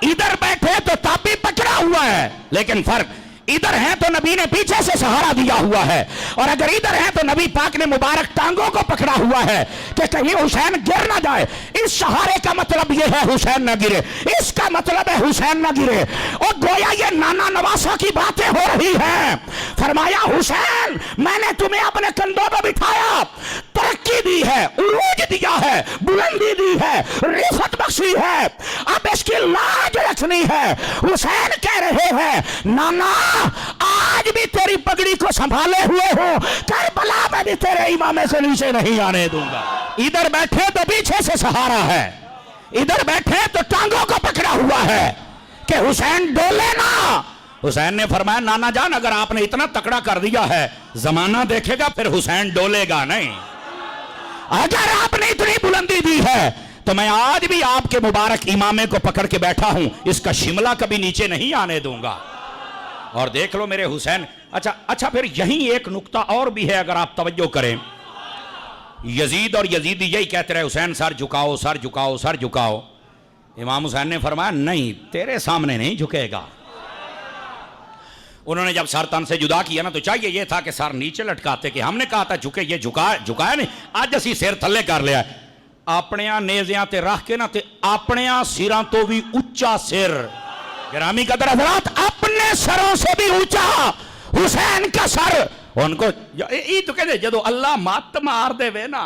ادھر بیٹھے تو تب بھی پکڑا ہوا ہے، لیکن فرق ادھر ہیں تو نبی نے پیچھے سے سہارا دیا ہوا ہے، اور اگر ادھر ہیں تو نبی پاک نے مبارک ٹانگوں کو پکڑا ہوا ہے کہ کہیں حسین گر نہ جائے. اس سہارے کا مطلب یہ ہے حسین نہ گرے، اس کا مطلب ہے حسین نہ گرے. اور گویا یہ نانا نواسا کی باتیں ہو رہی ہیں. فرمایا حسین میں نے تمہیں اپنے کندھوں پہ بٹھایا، ترقی دی ہے، عروج دیا ہے، بلندی دی ہے، رفعت بخشی ہے، اب اس کی لاج رکھنی ہے. حسین کہہ رہے ہیں نانا آج بھی تیری پگڑی کو سنبھالے ہوئے ہوں، کربلا میں بھی تیرے امامے سے نیچے نہیں آنے دوں گا. ادھر بیٹھے تو پیچھے سے سہارا ہے، ادھر بیٹھے تو ٹانگوں کو پکڑا ہوا ہے کہ حسین ڈولے نا. حسین نے فرمایا نانا جان اگر آپ نے اتنا تکڑا کر دیا ہے زمانہ دیکھے گا پھر حسین ڈولے گا نہیں. اگر آپ نے اتنی بلندی دی ہے تو میں آج بھی آپ کے مبارک امامے کو پکڑ کے بیٹھا ہوں، اس کا شملہ کبھی نیچے نہیں آنے دوں گا. اور دیکھ لو میرے حسین. اچھا پھر یہیں ایک نکتہ اور بھی ہے اگر آپ توجہ کریں. یزید اور یزیدی یہی کہتے رہے حسین سر جھکاؤ سر جھکاؤ سر جھکاؤ. امام حسین نے فرمایا نہیں تیرے سامنے نہیں جھکے گا. انہوں نے جب سر تن سے جدا کیا نا تو چاہیے یہ تھا کہ سر نیچے لٹکاتے کہ ہم نے کہا تھا جھکے، یہ جھکایا نہیں، آج اسی سر تھلے کر لیا. اپنیاں نیزیاں تے رکھ کے نا تے اپنیاں سراں تو بھی اچا سر. گرامی قدر حضرات اپنے سروں سے بھی اونچا حسین کا سر. ان کو یہ تو کہتے جدو اللہ مات مار دے وے نا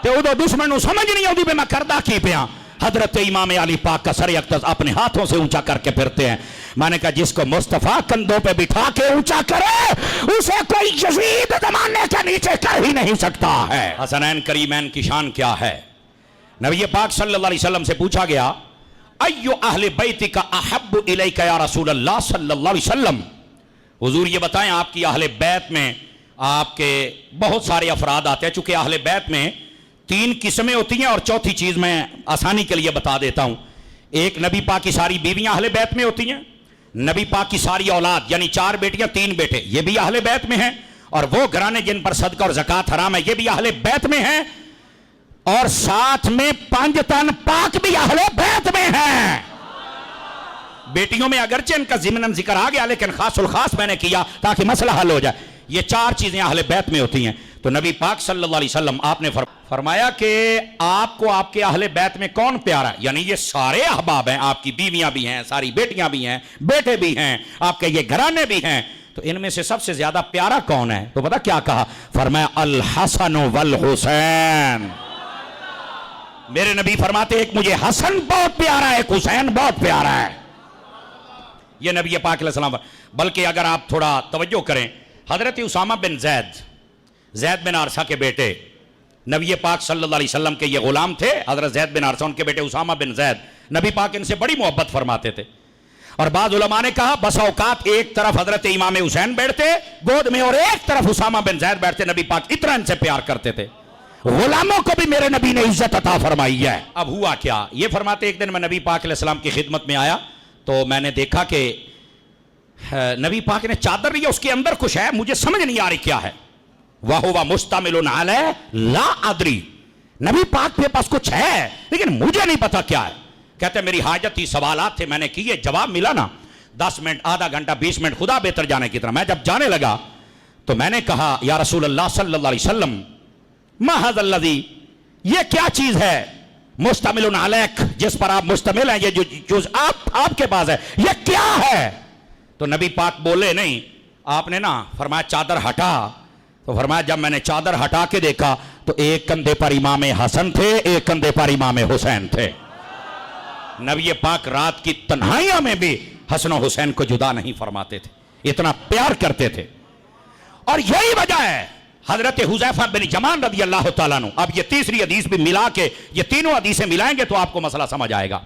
تے ادو دشمن نو سمجھ نہیں آتی میں کردا کی پیا. حضرت امام علی پاک کا سر اقدس اپنے ہاتھوں سے اونچا کر کے پھرتے ہیں. میں نے کہا جس کو مصطفیٰ کندھوں پہ بٹھا کے اونچا کرے اسے کوئی یزید زمانے کے نیچے کر ہی نہیں سکتا ہے. حسنین کریمین کی شان کیا ہے؟ نبی پاک صلی اللہ علیہ وسلم سے پوچھا گیا ایو اہل بیتک احب الیک یا رسول اللہ صلی اللہ علیہ وسلم. حضور یہ بتائیں آپ کی اہل بیت میں آپ کے بہت سارے افراد آتے ہیں، چونکہ اہل بیت میں 3 قسمیں ہوتی ہیں اور چوتھی چیز میں آسانی کے لیے بتا دیتا ہوں. ایک نبی پاک کی ساری بیویاں اہل بیت میں ہوتی ہیں، نبی پاک کی ساری اولاد یعنی 4 بیٹیاں 3 بیٹے یہ بھی اہل بیت میں ہیں، اور وہ گھرانے جن پر صدقہ اور زکوٰۃ حرام ہے یہ بھی اہل بیت میں ہیں، اور ساتھ میں 5 تن پاک بھی اہل بیت میں ہیں. بیٹیوں میں اگرچہ ان کا ضمناً ذکر آ گیا لیکن خاص الخاص میں نے کیا تاکہ مسئلہ حل ہو جائے. یہ 4 چیزیں اہل بیت میں ہوتی ہیں. تو نبی پاک صلی اللہ علیہ وسلم آپ نے فرمایا کہ آپ کو آپ کے اہل بیت میں کون پیارا ہے؟ یعنی یہ سارے احباب ہیں، آپ کی بیویاں بھی ہیں، ساری بیٹیاں بھی ہیں، بیٹے بھی ہیں، آپ کے یہ گھرانے بھی ہیں، تو ان میں سے سب سے زیادہ پیارا کون ہے؟ تو پتہ کیا کہا؟ فرمایا الحسن والحسین. میرے نبی فرماتے ایک مجھے حسن بہت پیارا ہے، ایک حسین بہت پیارا ہے. یہ نبی پاک علیہ السلام. بلکہ اگر آپ تھوڑا توجہ کریں, حضرت اسامہ بن زید بن عارثہ کے بیٹے نبی پاک صلی اللہ علیہ وسلم کے یہ غلام تھے. حضرت زید بن عارثہ ان کے بیٹے اسامہ بن زید, نبی پاک ان سے بڑی محبت فرماتے تھے. اور بعض علماء نے کہا بس اوقات ایک طرف حضرت امام حسین بیٹھتے گود میں اور ایک طرف اسامہ بن زید بیٹھتے, نبی پاک اتنا ان سے پیار کرتے تھے. غلاموں کو بھی میرے نبی نے عزت عطا فرمائی ہے. اب ہوا کیا, یہ فرماتے ایک دن میں نبی پاک علیہ السلام کی خدمت میں آیا تو میں نے دیکھا کہ نبی پاک نے چادر لی, اس کے اندر کچھ ہے, مجھے سمجھ نہیں آ رہی کیا ہے. وَهُوَ مُسْتَمِلٌ عَلَيْهِ لَا أَدْرِي, نبی پاک کے پاس کچھ ہے لیکن مجھے نہیں پتا کیا ہے. کہتے میری حاجت تھی, سوالات تھے, میں نے کیے, جواب ملا نا 10 منٹ, آدھا گھنٹہ, 20 منٹ, خدا بہتر جانے کی طرح. میں جب جانے لگا تو میں نے کہا یا رسول اللہ صلی اللہ علیہ وسلم ما ھذا الذی, یہ کیا چیز ہے, مستمل علیک, جس پر آپ مستمل ہیں, یہ جو چیز آپ کے پاس ہے یہ کیا ہے. تو نبی پاک بولے نہیں, آپ نے نا فرمایا چادر ہٹا. تو فرمایا جب میں نے چادر ہٹا کے دیکھا تو ایک کندھے پر امام حسن تھے, ایک کندھے پر امام حسین تھے. نبی پاک رات کی تنہائیوں میں بھی حسن و حسین کو جدا نہیں فرماتے تھے, اتنا پیار کرتے تھے. اور یہی وجہ ہے حضرت حذیفہ بن یمان رضی اللہ تعالیٰ عنہ, اب یہ تیسری حدیث بھی ملا کے یہ تینوں حدیثیں ملائیں گے تو آپ کو مسئلہ سمجھ آئے گا.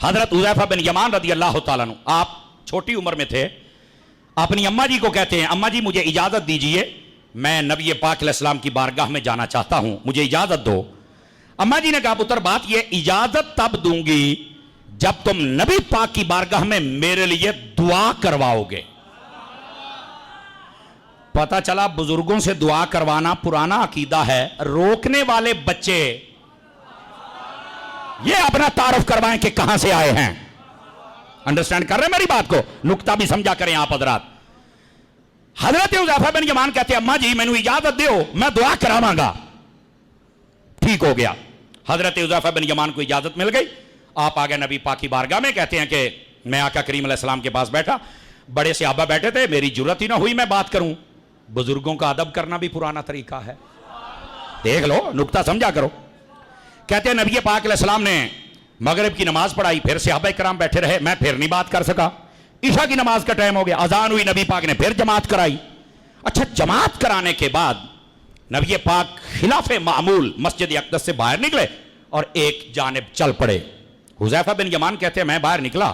حضرت حذیفہ بن یمان رضی اللہ تعالیٰ عنہ آپ چھوٹی عمر میں تھے, اپنی اماں جی کو کہتے ہیں اماں جی مجھے اجازت دیجئے, میں نبی پاک علیہ السلام کی بارگاہ میں جانا چاہتا ہوں, مجھے اجازت دو. اماں جی نے کہا پتر بات یہ اجازت تب دوں گی جب تم نبی پاک کی بارگاہ میں میرے لیے دعا کرواؤ گے. پتا چلا بزرگوں سے دعا کروانا پرانا عقیدہ ہے, روکنے والے بچے یہ اپنا تعارف کروائیں کہ کہاں سے آئے ہیں. انڈرسٹینڈ کر رہے ہیں میری بات کو, نکتہ بھی سمجھا کریں آپ حضرات. حضرت حذیفہ بن یمان کہتے ہیں اماں جی میں نے اجازت دیو, میں دعا کراواں گا. ٹھیک ہو گیا, حضرت حذیفہ بن یمان کو اجازت مل گئی. آپ آگے نبی پاک کی بارگاہ میں, کہتے ہیں کہ میں آقا کریم علیہ السلام کے پاس بیٹھا, بڑے صحابہ بیٹھے تھے, میری جرت ہی نہ ہوئی میں بات کروں. بزرگوں کا ادب کرنا بھی پرانا طریقہ ہے, دیکھ لو نکتہ سمجھا کرو. کہتے ہیں نبی پاک علیہ السلام نے مغرب کی نماز پڑھائی, پھر صحابہ کرام بیٹھے رہے, میں پھر نہیں بات کر سکا. عشاء کی نماز کا ٹائم ہو گیا, اذان ہوئی, نبی پاک نے پھر جماعت کرائی. اچھا جماعت کرانے کے بعد نبی پاک خلاف معمول مسجد اقدس سے باہر نکلے اور ایک جانب چل پڑے. حذیفہ بن یمان کہتے ہیں میں باہر نکلا,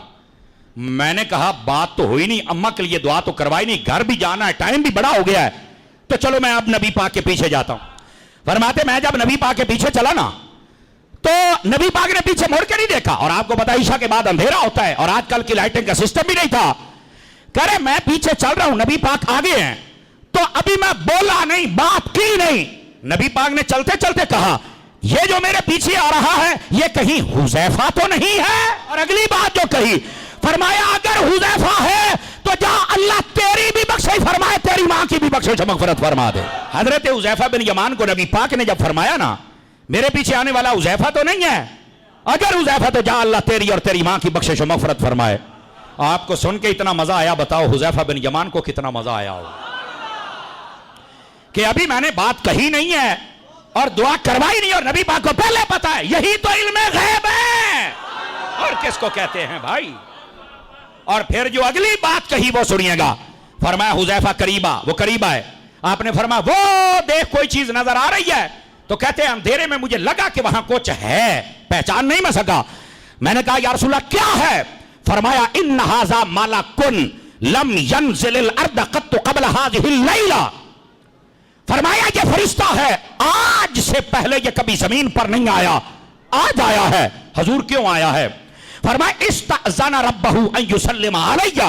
میں نے کہا بات تو ہوئی نہیں, اماں کے لیے دعا تو کروائی نہیں, گھر بھی جانا ہے, ٹائم بھی بڑا ہو گیا ہے, تو چلو میں اب نبی پاک کے پیچھے جاتا ہوں. فرماتے میں جب نبی پاک کے پیچھے چلا نا تو نبی پاک نے پیچھے مڑ کے نہیں دیکھا, اور آپ کو پتا عشاء کے بعد اندھیرا ہوتا ہے اور آج کل کی لائٹنگ کا سسٹم بھی نہیں تھا. کہہ رہے میں پیچھے چل رہا ہوں, نبی پاک آگے ہیں, تو ابھی میں بولا نہیں, بات کی نہیں. نبی پاک نے چلتے چلتے کہا یہ جو میرے پیچھے آ رہا ہے یہ کہیں حذیفہ تو نہیں ہے. اور اگلی بات جو کہی فرمایا اگر حذیفہ ہے تو جا اللہ تیری بھی بخشش فرمائے, تیری ماں کی بھی بخشش مغفرت فرما دے. حضرت حذیفہ بن یمان کو نبی پاک نے جب فرمایا نا میرے پیچھے آنے والا حذیفہ تو نہیں ہے, اگر حذیفہ تو جا اللہ تیری اور تیری ماں کی بخشش و مغفرت فرمائے. آپ کو سن کے اتنا مزہ آیا, بتاؤ حذیفہ بن یمان کو کتنا مزہ آیا ہو کہ ابھی میں نے بات کہی نہیں ہے اور دعا کروائی نہیں, اور نبی پاک کو پہلے پتا ہے. یہی تو علم غیب ہے, اور کس کو کہتے ہیں بھائی. اور پھر جو اگلی بات کہی وہ سنیے گا. فرمایا حذیفہ قریبا, وہ قریب آئے, آپ نے فرمایا وہ دیکھ کوئی چیز نظر آ رہی ہے, تو کہتے ہیں اندھیرے میں مجھے لگا کہ وہاں کچھ ہے, پہچان نہیں میں سکا. میں نے کہا یا رسول اللہ کیا ہے؟ فرمایا ان ھذا ملکن لم ينزل الارض قط قبل هذه الليلہ. فرمایا یہ فرشتہ ہے, آج سے پہلے یہ کبھی زمین پر نہیں آیا, آج آیا ہے. حضور کیوں آیا ہے؟ فرمایا استأذن ربہ ان یسلم علی,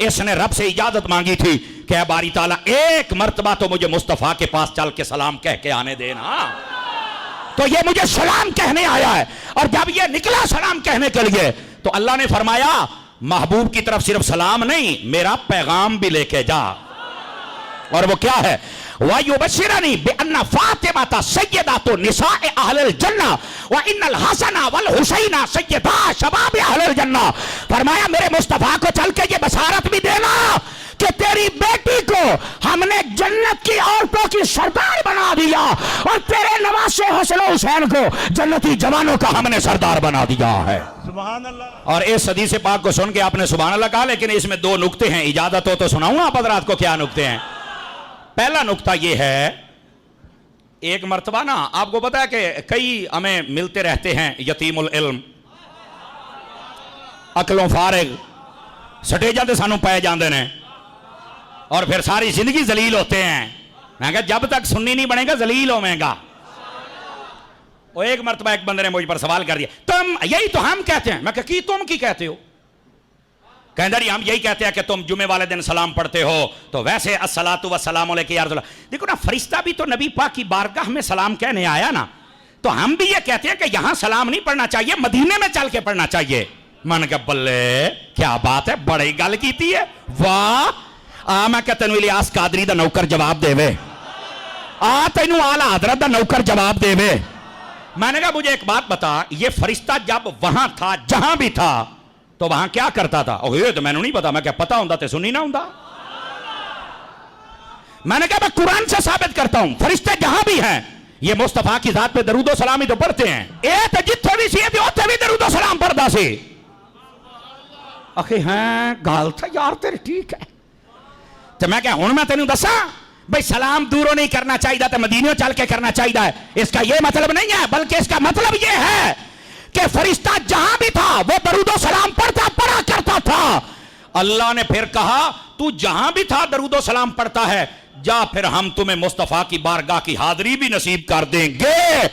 اس نے رب سے اجازت مانگی تھی کہ اے باری تعالیٰ ایک مرتبہ تو مجھے مصطفیٰ کے پاس چل کے سلام کہہ کے آنے دینا. تو یہ مجھے سلام کہنے آیا ہے, اور جب یہ نکلا سلام کہنے کے لیے تو اللہ نے فرمایا محبوب کی طرف صرف سلام نہیں, میرا پیغام بھی لے کے جا. اور وہ کیا ہے؟ وَيُبَشِّرَنِي بِأَنَّ فَاطِمَةَ سَيِّدَةُ نِسَاءِ أَهْلِ الْجَنَّةِ وَإِنَّ الْحَسَنَ وَالْحُسَيْنَ سَيِّدَا شَبَابِ أَهْلِ الْجَنَّةِ. فرمایا میرے مصطفیٰ کو چل کے یہ بشارت بھی دینا کہ تیری بیٹی کو ہم نے جنت کی عورتوں کی سردار بنا دیا, اور تیرے نواسے حسن و حسین کو جنتی جوانوں کا ہم نے سردار بنا دیا ہے. سبحان اللہ. اور اس حدیث پاک کو سن کے آپ نے سبحان اللہ کہا، لیکن اس میں دو نکتے ہیں، اجازت ہو تو سناؤں آپ حضرات کو کیا نکتے ہیں. پہلا نکتہ یہ ہے، ایک مرتبہ نا آپ کو پتا ہے کہ کئی ہمیں ملتے رہتے ہیں یتیم العلم، عقلوں فارغ، سٹیجاں تے سانو پائے جاندے نے اور پھر ساری زندگی ذلیل ہوتے ہیں. میں کہا جب تک سنی نہیں بنے گا ذلیل ہوئے گا. وہ ایک مرتبہ ایک بندے نے مجھ پر سوال کر دیا، تم یہی تو ہم کہتے ہیں. میں کہا کی تم کی کہتے ہو؟ کہندہ رہی ہم یہی کہتے ہیں کہ تم جمعے والے دن سلام پڑھتے ہو تو ویسے الصلاۃ والسلام علیک یا رسول اللہ. دیکھو نا، فرشتہ بھی تو نبی پاک کی بارگاہ میں سلام کہنے آیا نا، تو ہم بھی یہ کہتے ہیں کہ یہاں سلام نہیں پڑھنا چاہیے، مدینے میں چل کے پڑھنا چاہیے. من کہ بلے کیا بات ہے، بڑی گل کیتی ہے، واہ. میں کہ تینوں الیاس قادری دا نوکر جواب دے وے، تینوں اعلیٰ حضرت دا نوکر جواب دے وے. میں نے کہا مجھے ایک بات بتا، یہ فرشتہ جب وہاں تھا جہاں بھی تھا تو وہاں کیا کرتا تھا؟ یہ تو میں نے نہیں پتا. میں کہا پتا ہوں تے سنی نہ ہوں. میں نے کہا میں قرآن سے ثابت کرتا ہوں، فرشتے جہاں بھی ہیں یہ مصطفیٰ کی ذات پہ درود و سلام ہی تو پڑھتے ہیں. تو جتھے بھی سی اوتھے بھی درود و سلام پڑھدا سی. اکھے ہیں گال تھا یار تیری ٹھیک ہے. تو میں کہا ہن میں تینوں دساں بھئی سلام دوروں نہیں کرنا چاہیے تو مدینوں چل کے کرنا چاہیے. اس کا یہ مطلب نہیں ہے، بلکہ اس کا مطلب یہ ہے کہ فرشتہ جہاں بھی تھا وہ درود و سلام پڑھا کرتا تھا. اللہ نے پھر کہا تو جہاں بھی تھا درود و سلام پڑھتا ہے، جا پھر ہم تمہیں مصطفیٰ کی بارگاہ کی حاضری بھی نصیب کر دیں گے.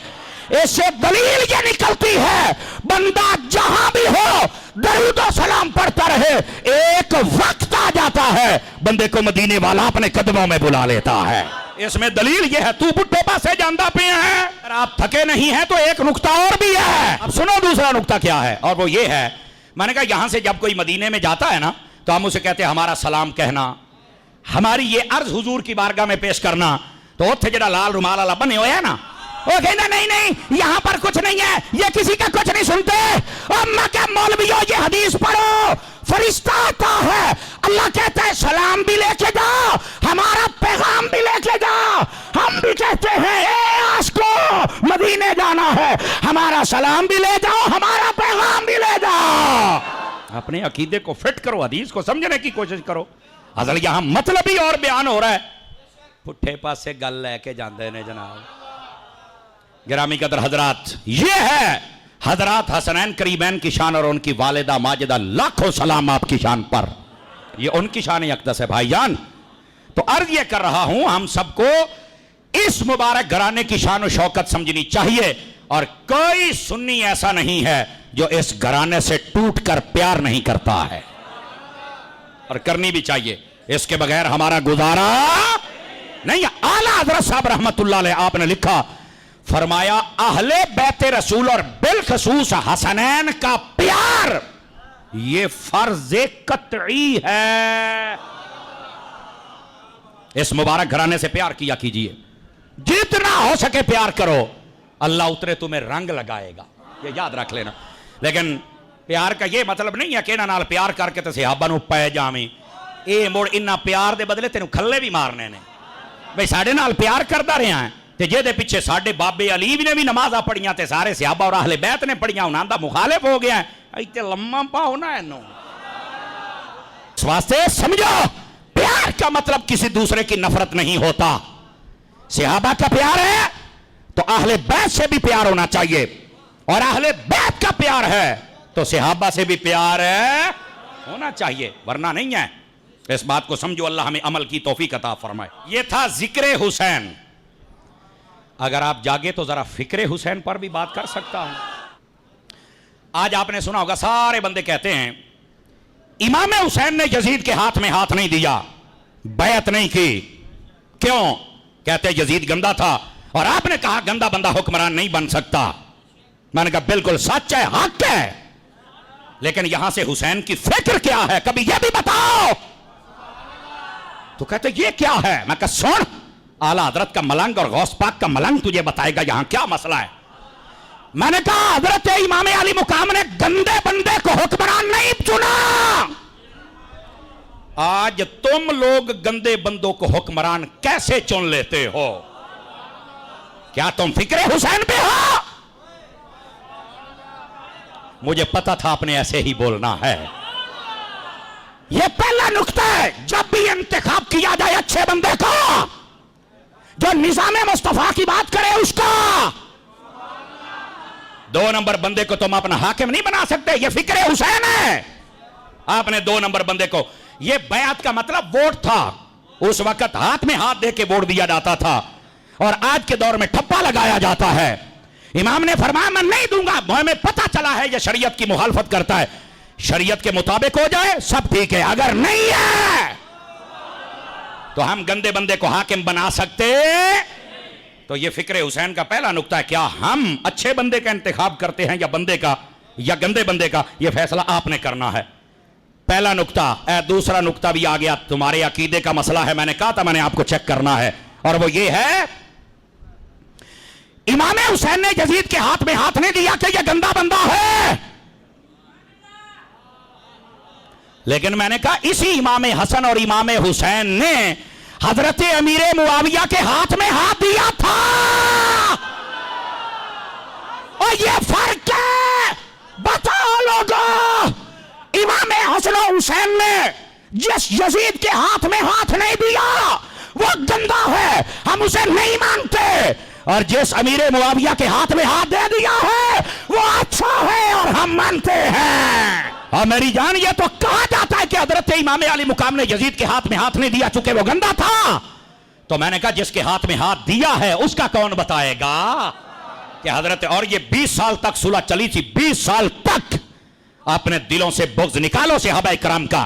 اس سے دلیل یہ نکلتی ہے بندہ جہاں بھی ہو درود و سلام پڑھتا رہے، ایک وقت آ جاتا ہے بندے کو مدینے والا اپنے قدموں میں بلا لیتا ہے. اس میں دلیل یہ ہے. تو بڈھے پاسے جاندہ پہ ہیں، اگر آپ تھکے نہیں ہیں تو ایک نکتہ اور بھی ہے. اب سنو دوسرا نکتہ کیا ہے، اور وہ یہ ہے، میں نے کہا یہاں سے جب کوئی مدینے میں جاتا ہے نا تو ہم اسے کہتے ہیں ہمارا سلام کہنا، ہماری یہ عرض حضور کی بارگاہ میں پیش کرنا. تو اتھے جڑا لال رومال والا بنے ہوئے ہیں نا، وہ کہنا نہیں یہاں پر کچھ نہیں ہے، یہ کسی کا کچھ نہیں سنتے. اور میں کہ مولویو یہ حدیث پڑھو، فرشتہ آتا ہے، اللہ کہتا ہے سلام بھی لے کے جاؤ، ہمارا پیغام بھی لے کے جاؤ. ہم بھی کہتے ہیں اے عاشقو مدینے جانا ہے، ہمارا سلام بھی لے جاؤ، ہمارا پیغام بھی لے جاؤ. اپنے عقیدے کو فٹ کرو، حدیث کو سمجھنے کی کوشش کرو. اصل یہاں مطلب ہی اور بیان ہو رہا ہے، پٹھے پاسے گل لے کے جاندے نے جناب. گرامی قدر حضرات، یہ ہے حضرات حسنین کریمین کی شان اور ان کی والدہ ماجدہ، لاکھوں سلام آپ کی شان پر. یہ ان کی شان اقدس ہے بھائی جان. تو عرض یہ کر رہا ہوں ہم سب کو اس مبارک گھرانے کی شان و شوکت سمجھنی چاہیے، اور کوئی سنی ایسا نہیں ہے جو اس گھرانے سے ٹوٹ کر پیار نہیں کرتا ہے، اور کرنی بھی چاہیے. اس کے بغیر ہمارا گزارا نہیں. اعلیٰ حضرت صاحب رحمت اللہ علیہ آپ نے لکھا، فرمایا اہل بیت رسول اور بالخصوص حسنین کا پیار یہ فرض قطعی ہے. اس مبارک گھرانے سے پیار کیا کیجئے، جتنا ہو سکے پیار کرو، اللہ اترے تمہیں رنگ لگائے گا، یہ یاد رکھ لینا. لیکن پیار کا یہ مطلب نہیں ہے کہ انہاں نال پیار کر کے تے صحابہ نو پے جاویں، اے مڑ انہاں پیار دے بدلے تینوں کھلے بھی مارنے نے. بھئی ساڈے نال پیار کردا رہیا ہے تے جے دے پیچھے ساڈے بابے علی نے بھی نمازاں پڑھیاں تے سارے صحابہ اور اہل بیت نے پڑھیاں، انہاں دا مخالف ہو گیا ہے. ایتے لمما پاؤ نا اینو. اس واسطے سمجھو پیار کا مطلب کسی دوسرے کی نفرت نہیں ہوتا. صحابہ کا پیار ہے تو اہل بیت سے بھی پیار ہونا چاہیے، اور اہل بیت کا پیار ہے تو صحابہ سے بھی پیار ہے ہونا چاہیے، ورنہ نہیں ہے. اس بات کو سمجھو، اللہ ہمیں عمل کی توفیق عطا فرمائے. یہ تھا ذکر حسین. اگر آپ جاگے تو ذرا فکر حسین پر بھی بات کر سکتا ہوں. آج آپ نے سنا ہوگا سارے بندے کہتے ہیں امام حسین نے یزید کے ہاتھ میں ہاتھ نہیں دیا، بیعت نہیں کی. کیوں؟ کہتے یزید گندا تھا، اور آپ نے کہا گندا بندہ حکمران نہیں بن سکتا. میں نے کہا بالکل سچ ہے، حق ہے، لیکن یہاں سے حسین کی فکر کیا ہے کبھی یہ بھی بتاؤ. تو کہتے یہ کیا ہے؟ میں کہا سن، اعلیٰ حضرت کا ملنگ اور غوث پاک کا ملنگ تجھے بتائے گا یہاں کیا مسئلہ ہے. میں نے کہا حضرت امام علی مقام نے گندے بندے کو حکمران نہیں چنا. آج تم لوگ گندے بندوں کو حکمران کیسے چن لیتے ہو؟ کیا تم فکر حسین پہ ہو؟ مجھے پتا تھا آپ نے ایسے ہی بولنا ہے. یہ پہلا نقطہ ہے. جب بھی انتخاب کیا جائے اچھے بندے کا، جو نظام مصطفیٰ کی بات کرے اس کا، 2 نمبر بندے کو تم اپنا حاکم نہیں بنا سکتے. یہ فکر حسین ہے. آپ نے 2 نمبر بندے کو، یہ بیعت کا مطلب ووٹ تھا. اس وقت ہاتھ میں ہاتھ دے کے ووٹ دیا جاتا تھا، اور آج کے دور میں ٹھپا لگایا جاتا ہے. امام نے فرمایا میں نہیں دوں گا. ہمیں پتہ چلا ہے یہ شریعت کی مخالفت کرتا ہے. شریعت کے مطابق ہو جائے سب ٹھیک ہے، اگر نہیں ہے تو ہم گندے بندے کو حاکم بنا سکتے. تو یہ فکر حسین کا پہلا نقطہ ہے. کیا ہم اچھے بندے کا انتخاب کرتے ہیں یا بندے کا یا گندے بندے کا، یہ فیصلہ آپ نے کرنا ہے. پہلا نقطہ. دوسرا نقطہ بھی آ گیا. تمہارے عقیدے کا مسئلہ ہے. میں نے کہا تھا میں نے آپ کو چیک کرنا ہے، اور وہ یہ ہے امام حسین نے یزید کے ہاتھ میں ہاتھ نہیں دیا کہ یہ گندا بندہ ہے. لیکن میں نے کہا اسی امام حسن اور امام حسین نے حضرت امیر معاویہ کے ہاتھ میں ہاتھ دیا تھا. اور یہ فرق ہے. بتاؤ لوگوں، امام حسن و حسین نے جس یزید کے ہاتھ میں ہاتھ نہیں دیا وہ گندا ہے، ہم اسے نہیں مانتے. اور جس امیر معاویہ کے ہاتھ میں ہاتھ دے دیا ہے وہ اچھا ہے اور ہم مانتے ہیں. اور میری جان، یہ تو کہا جاتا ہے کہ حضرت امام علی مقام نے یزید کے ہاتھ میں ہاتھ نہیں دیا چونکہ وہ گندا تھا. تو میں نے کہا جس کے ہاتھ میں ہاتھ دیا ہے اس کا کون بتائے گا کہ حضرت. اور یہ 20 سال تک صلح چلی تھی. 20 سال تک اپنے دلوں سے بغض نکالو صحابہ کرام کا.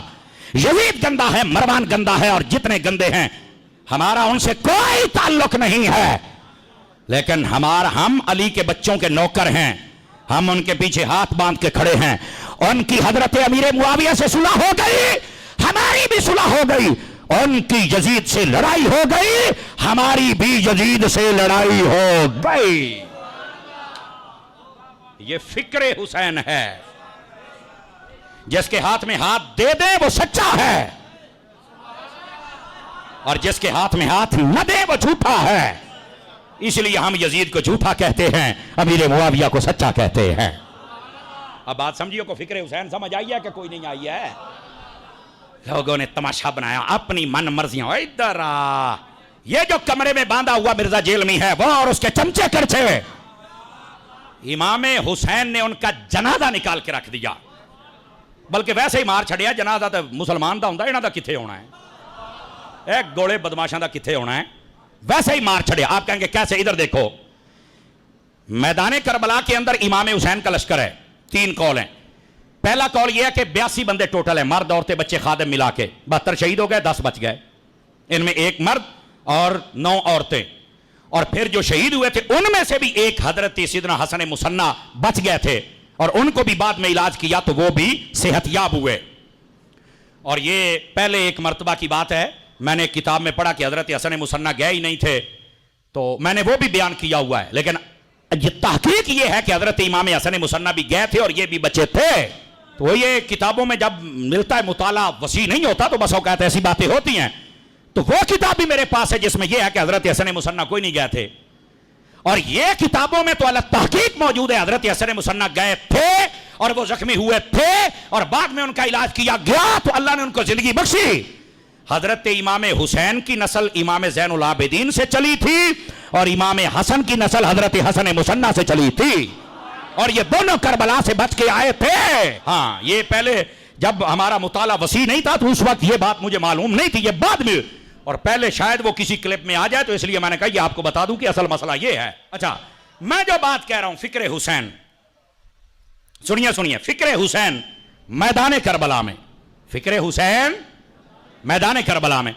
یزید گندا ہے، مروان گندا ہے، اور جتنے گندے ہیں ہمارا ان سے کوئی تعلق نہیں ہے. لیکن ہم علی کے بچوں کے نوکر ہیں. ہم ان کے پیچھے ہاتھ باندھ کے کھڑے ہیں. ان کی حضرت امیر معاویہ سے صلح ہو گئی، ہماری بھی صلح ہو گئی. ان کی یزید سے لڑائی ہو گئی، ہماری بھی یزید سے لڑائی ہو گئی. یہ فکر حسین ہے. جس کے ہاتھ میں ہاتھ دے دے وہ سچا ہے، اور جس کے ہاتھ میں ہاتھ نہ دے وہ جھوٹا ہے. اس لیے ہم یزید کو جھوٹا کہتے ہیں، امیر معاویہ کو سچا کہتے ہیں. اب بات سمجھیے کو فکر حسین سمجھ آئی ہے کہ کوئی نہیں آئی ہے؟ لوگوں نے تماشا بنایا اپنی من مرضیاں. ادھر آ، یہ جو کمرے میں باندھا ہوا مرزا جیل میں ہے وہ اور اس کے چمچے کرچے. امام حسین نے ان کا جنازہ نکال کے رکھ دیا، بلکہ ویسے ہی مار چھڑیا. جنازہ تو مسلمان دا ہوندا، انہاں دا کتھے ہونا ہے؟ ایک گوڑے بدماشاں دا کتھے ہونا ہے؟ ویسے ہی مار چھڑیا. آپ کہیں گے کیسے؟ ادھر دیکھو، میدان کربلا کے اندر امام حسین کا لشکر ہے. 3 قول ہیں. پہلا قول یہ ہے کہ 82 بندے ٹوٹل ہیں، مرد عورتیں بچے خادم ملا کے. 72 شہید ہو گئے، 10 بچ گئے. ان میں 1 مرد اور 9 عورتیں. اور پھر جو شہید ہوئے تھے ان میں سے بھی ایک حضرت سیدنا حسن مصنع بچ گئے تھے، اور ان کو بھی بعد میں علاج کیا تو وہ بھی صحت یاب ہوئے. اور یہ پہلے ایک مرتبہ کی بات ہے. میں نے کتاب میں پڑھا کہ حضرت حسن مصنع گئے ہی نہیں تھے، تو میں نے وہ بھی بیان کیا ہوا ہے. لیکن یہ تحقیق یہ ہے کہ حضرت امام حسن مصنع بھی گئے تھے اور یہ بھی بچے تھے. تو یہ کتابوں میں جب ملتا ہے، مطالعہ وسیع نہیں ہوتا تو بس اوقات ایسی باتیں ہوتی ہیں. تو وہ کتاب بھی میرے پاس ہے جس میں یہ ہے کہ حضرت حسن مصنع کوئی نہیں گئے تھے. اور یہ کتابوں میں تو الگ تحقیق موجود ہے. حضرت حسن مصنع گئے تھے اور وہ زخمی ہوئے تھے اور بعد میں ان کا علاج کیا گیا تو اللہ نے ان کو زندگی بخشی. حضرت امام حسین کی نسل امام زین العابدین سے چلی تھی اور امام حسن کی نسل حضرت حسن مصنع سے چلی تھی، اور یہ دونوں کربلا سے بچ کے آئے تھے. ہاں، یہ پہلے جب ہمارا مطالعہ وسیع نہیں تھا تو اس وقت یہ بات مجھے معلوم نہیں تھی، یہ بعد میں، اور پہلے شاید وہ کسی کلپ میں آ جائے تو اس لیے میں نے کہا یہ آپ کو بتا دوں کہ اصل مسئلہ یہ ہے. اچھا، میں جو بات کہہ رہا ہوں فکر حسین، سنیے فکر حسین میدان کربلا میں. فکر حسین میدان کربلا میں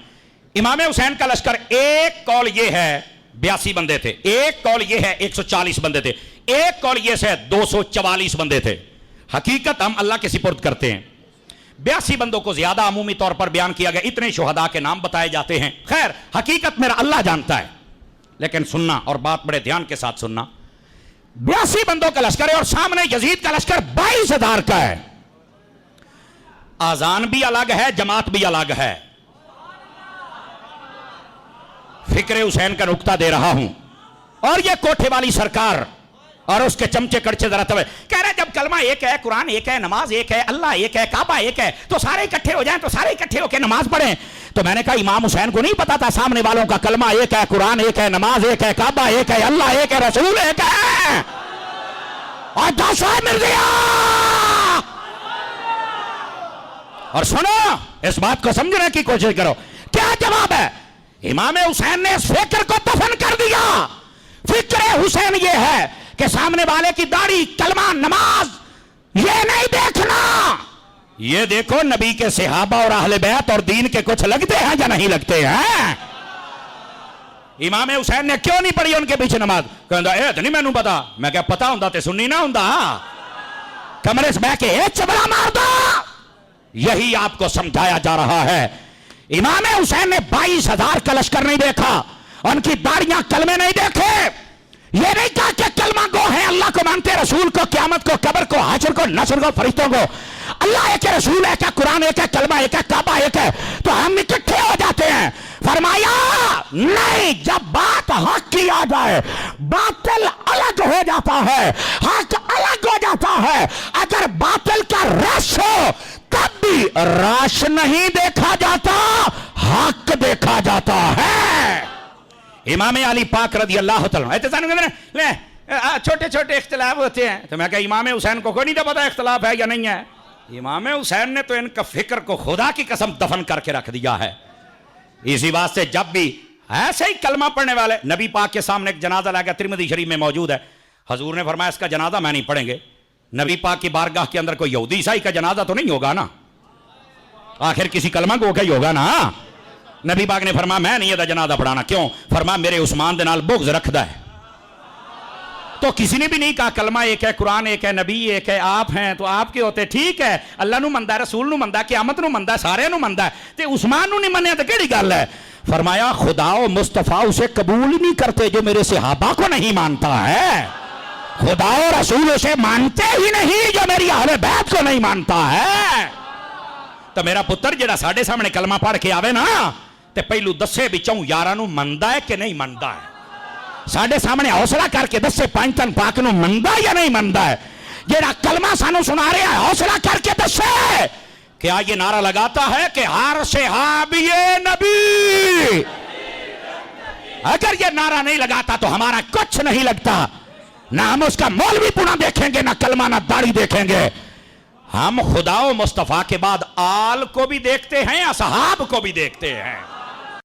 امام حسین کا لشکر، ایک قول یہ ہے 82 بندے تھے، ایک قول یہ ہے 140 بندے تھے، ایک قول یہ ہے 244 بندے تھے. حقیقت ہم اللہ کے سپرد کرتے ہیں. 82 بندوں کو زیادہ عمومی طور پر بیان کیا گیا، اتنے شہداء کے نام بتائے جاتے ہیں. خیر، حقیقت میرا اللہ جانتا ہے. لیکن سننا، اور بات بڑے دھیان کے ساتھ سننا، 82 بندوں کا لشکر ہے اور سامنے یزید کا لشکر 22,000 کا ہے. آذان بھی الگ ہے، جماعت بھی الگ ہے. فکر حسین کا نقطہ دے رہا ہوں. اور یہ کوٹھے والی سرکار اور اس کے چمچے کڑچے ذرا توے کہہ رہے جب کلمہ ایک ہے، قرآن ایک ہے، نماز ایک ہے، اللہ ایک ہے، کعبہ ایک ہے، تو سارے اکٹھے ہو جائیں، تو سارے اکٹھے ہو کے نماز پڑھیں۔ تو میں نے کہا امام حسین کو نہیں پتا تھا سامنے والوں کا کلمہ ایک ہے، قرآن ایک ہے، نماز ایک ہے، کعبہ ایک ہے، اللہ ایک ہے، رسول ایک ہے، اور 10 مل گیا۔ اور سنو، اس بات کو سمجھنے کی کوشش کرو، کیا جواب ہے؟ امام حسین نے اس فکر کو دفن کر دیا۔ فکر حسین یہ ہے کہ سامنے والے کی داڑھی، کلمہ، نماز یہ نہیں دیکھنا، یہ دیکھو نبی کے صحابہ اور اہل بیت اور دین کے کچھ لگتے ہیں یا نہیں لگتے ہیں۔ امام حسین نے کیوں نہیں پڑھی ان کے پیچھے نماز؟ کہندا اے تو نہیں مینوں پتا، میں کہا پتا ہوندا تے سنی نہ ہوندا، کمرے سے بیٹھ کے ایک چبڑا مار دو۔ یہی آپ کو سمجھایا جا رہا ہے۔ امام حسین نے 22,000 کا لشکر نہیں دیکھا، ان کی داڑیاں، کلمے نہیں دیکھے، یہ نہیں کہا کہ کلمہ گو ہے، اللہ کو مانتے، رسول کو، قیامت کو، قبر کو، حشر کو، نصر کو، فرشتوں کو، اللہ ایک ہے، رسول ایک ہے، قرآن ایک ہے، کلمہ ایک ہے، کعبہ ایک ہے، تو ہم اکٹھے ہو جاتے ہیں۔ فرمایا نہیں، جب بات حق کی آ جائے باطل الگ ہو جاتا ہے، حق الگ ہو جاتا ہے۔ اگر باطل کا رش ہو تب بھی رش نہیں دیکھا جاتا، حق دیکھا جاتا ہے۔ امام علی پاک رضی اللہ تعالیٰ چھوٹے چھوٹے اختلاف ہوتے ہیں، تو میں کہا امام حسین کو کوئی نہیں تو پتا اختلاف ہے یا نہیں ہے۔ امام حسین نے تو ان کا فکر کو خدا کی قسم دفن کر کے رکھ دیا ہے۔ اسی بات سے جب بھی ایسے ہی کلمہ پڑھنے والے، نبی پاک کے سامنے ایک جنازہ لا گیا، ترمذی شریف میں موجود ہے، حضور نے فرمایا اس کا جنازہ میں نہیں پڑھیں گے۔ نبی پاک کی بارگاہ کے اندر کوئی یہودی عیسائی کا جنازہ تو نہیں ہوگا نا، آخر کسی کلمہ کو ہی ہوگا نا۔ نبی پاک نے فرمایا میں نہیں یہ جنازہ پڑھانا، کیوں؟ فرمایا میرے عثمان دے نال بغض رکھدا ہے۔ تو کسی نے بھی نہیں کہا کلمہ ایک ہے، قرآن ایک ہے، نبی ایک ہے، آپ ہیں تو آپ کے ہوتے، ٹھیک ہے، اللہ نو مندا ہے، رسول نو مندا ہے، قیامت نو مندا ہے، سارے نو مندا ہے، تے عثمان نو نہیں منیا تو کیڑی گل ہے؟ فرمایا خدا و مصطفیٰ اسے قبول نہیں کرتے جو میرے صحابہ کو نہیں مانتا ہے، خدا و رسول اسے مانتے ہی نہیں جو میری اہل بیت کو نہیں مانتا ہے۔ تو میرا پتر جڑا ساڈے سامنے کلمہ پڑھ کے آوے نا تے پہلو دسے بچوں یاراں نو مندا ہے کہ نہیں مندا ہے، ساڈے سامنے حوصلہ کر کے دسے پانچ تن پاک نو مندا یا نہیں مندا ہے۔ جڑا کلمہ سانو سنا رہا ہے حوصلہ کر کے دسے کیا یہ نعرہ لگاتا ہے کہ ہر صحابی نبی؟ اگر یہ نعرہ نہیں لگاتا تو ہمارا کچھ نہیں لگتا، نہ ہم اس کا مولوی پونا دیکھیں گے، نہ کلمہ، نہ داڑھی دیکھیں گے۔ ہم خدا و مصطفیٰ کے بعد آل کو بھی دیکھتے ہیں، اصحاب کو بھی دیکھتے ہیں۔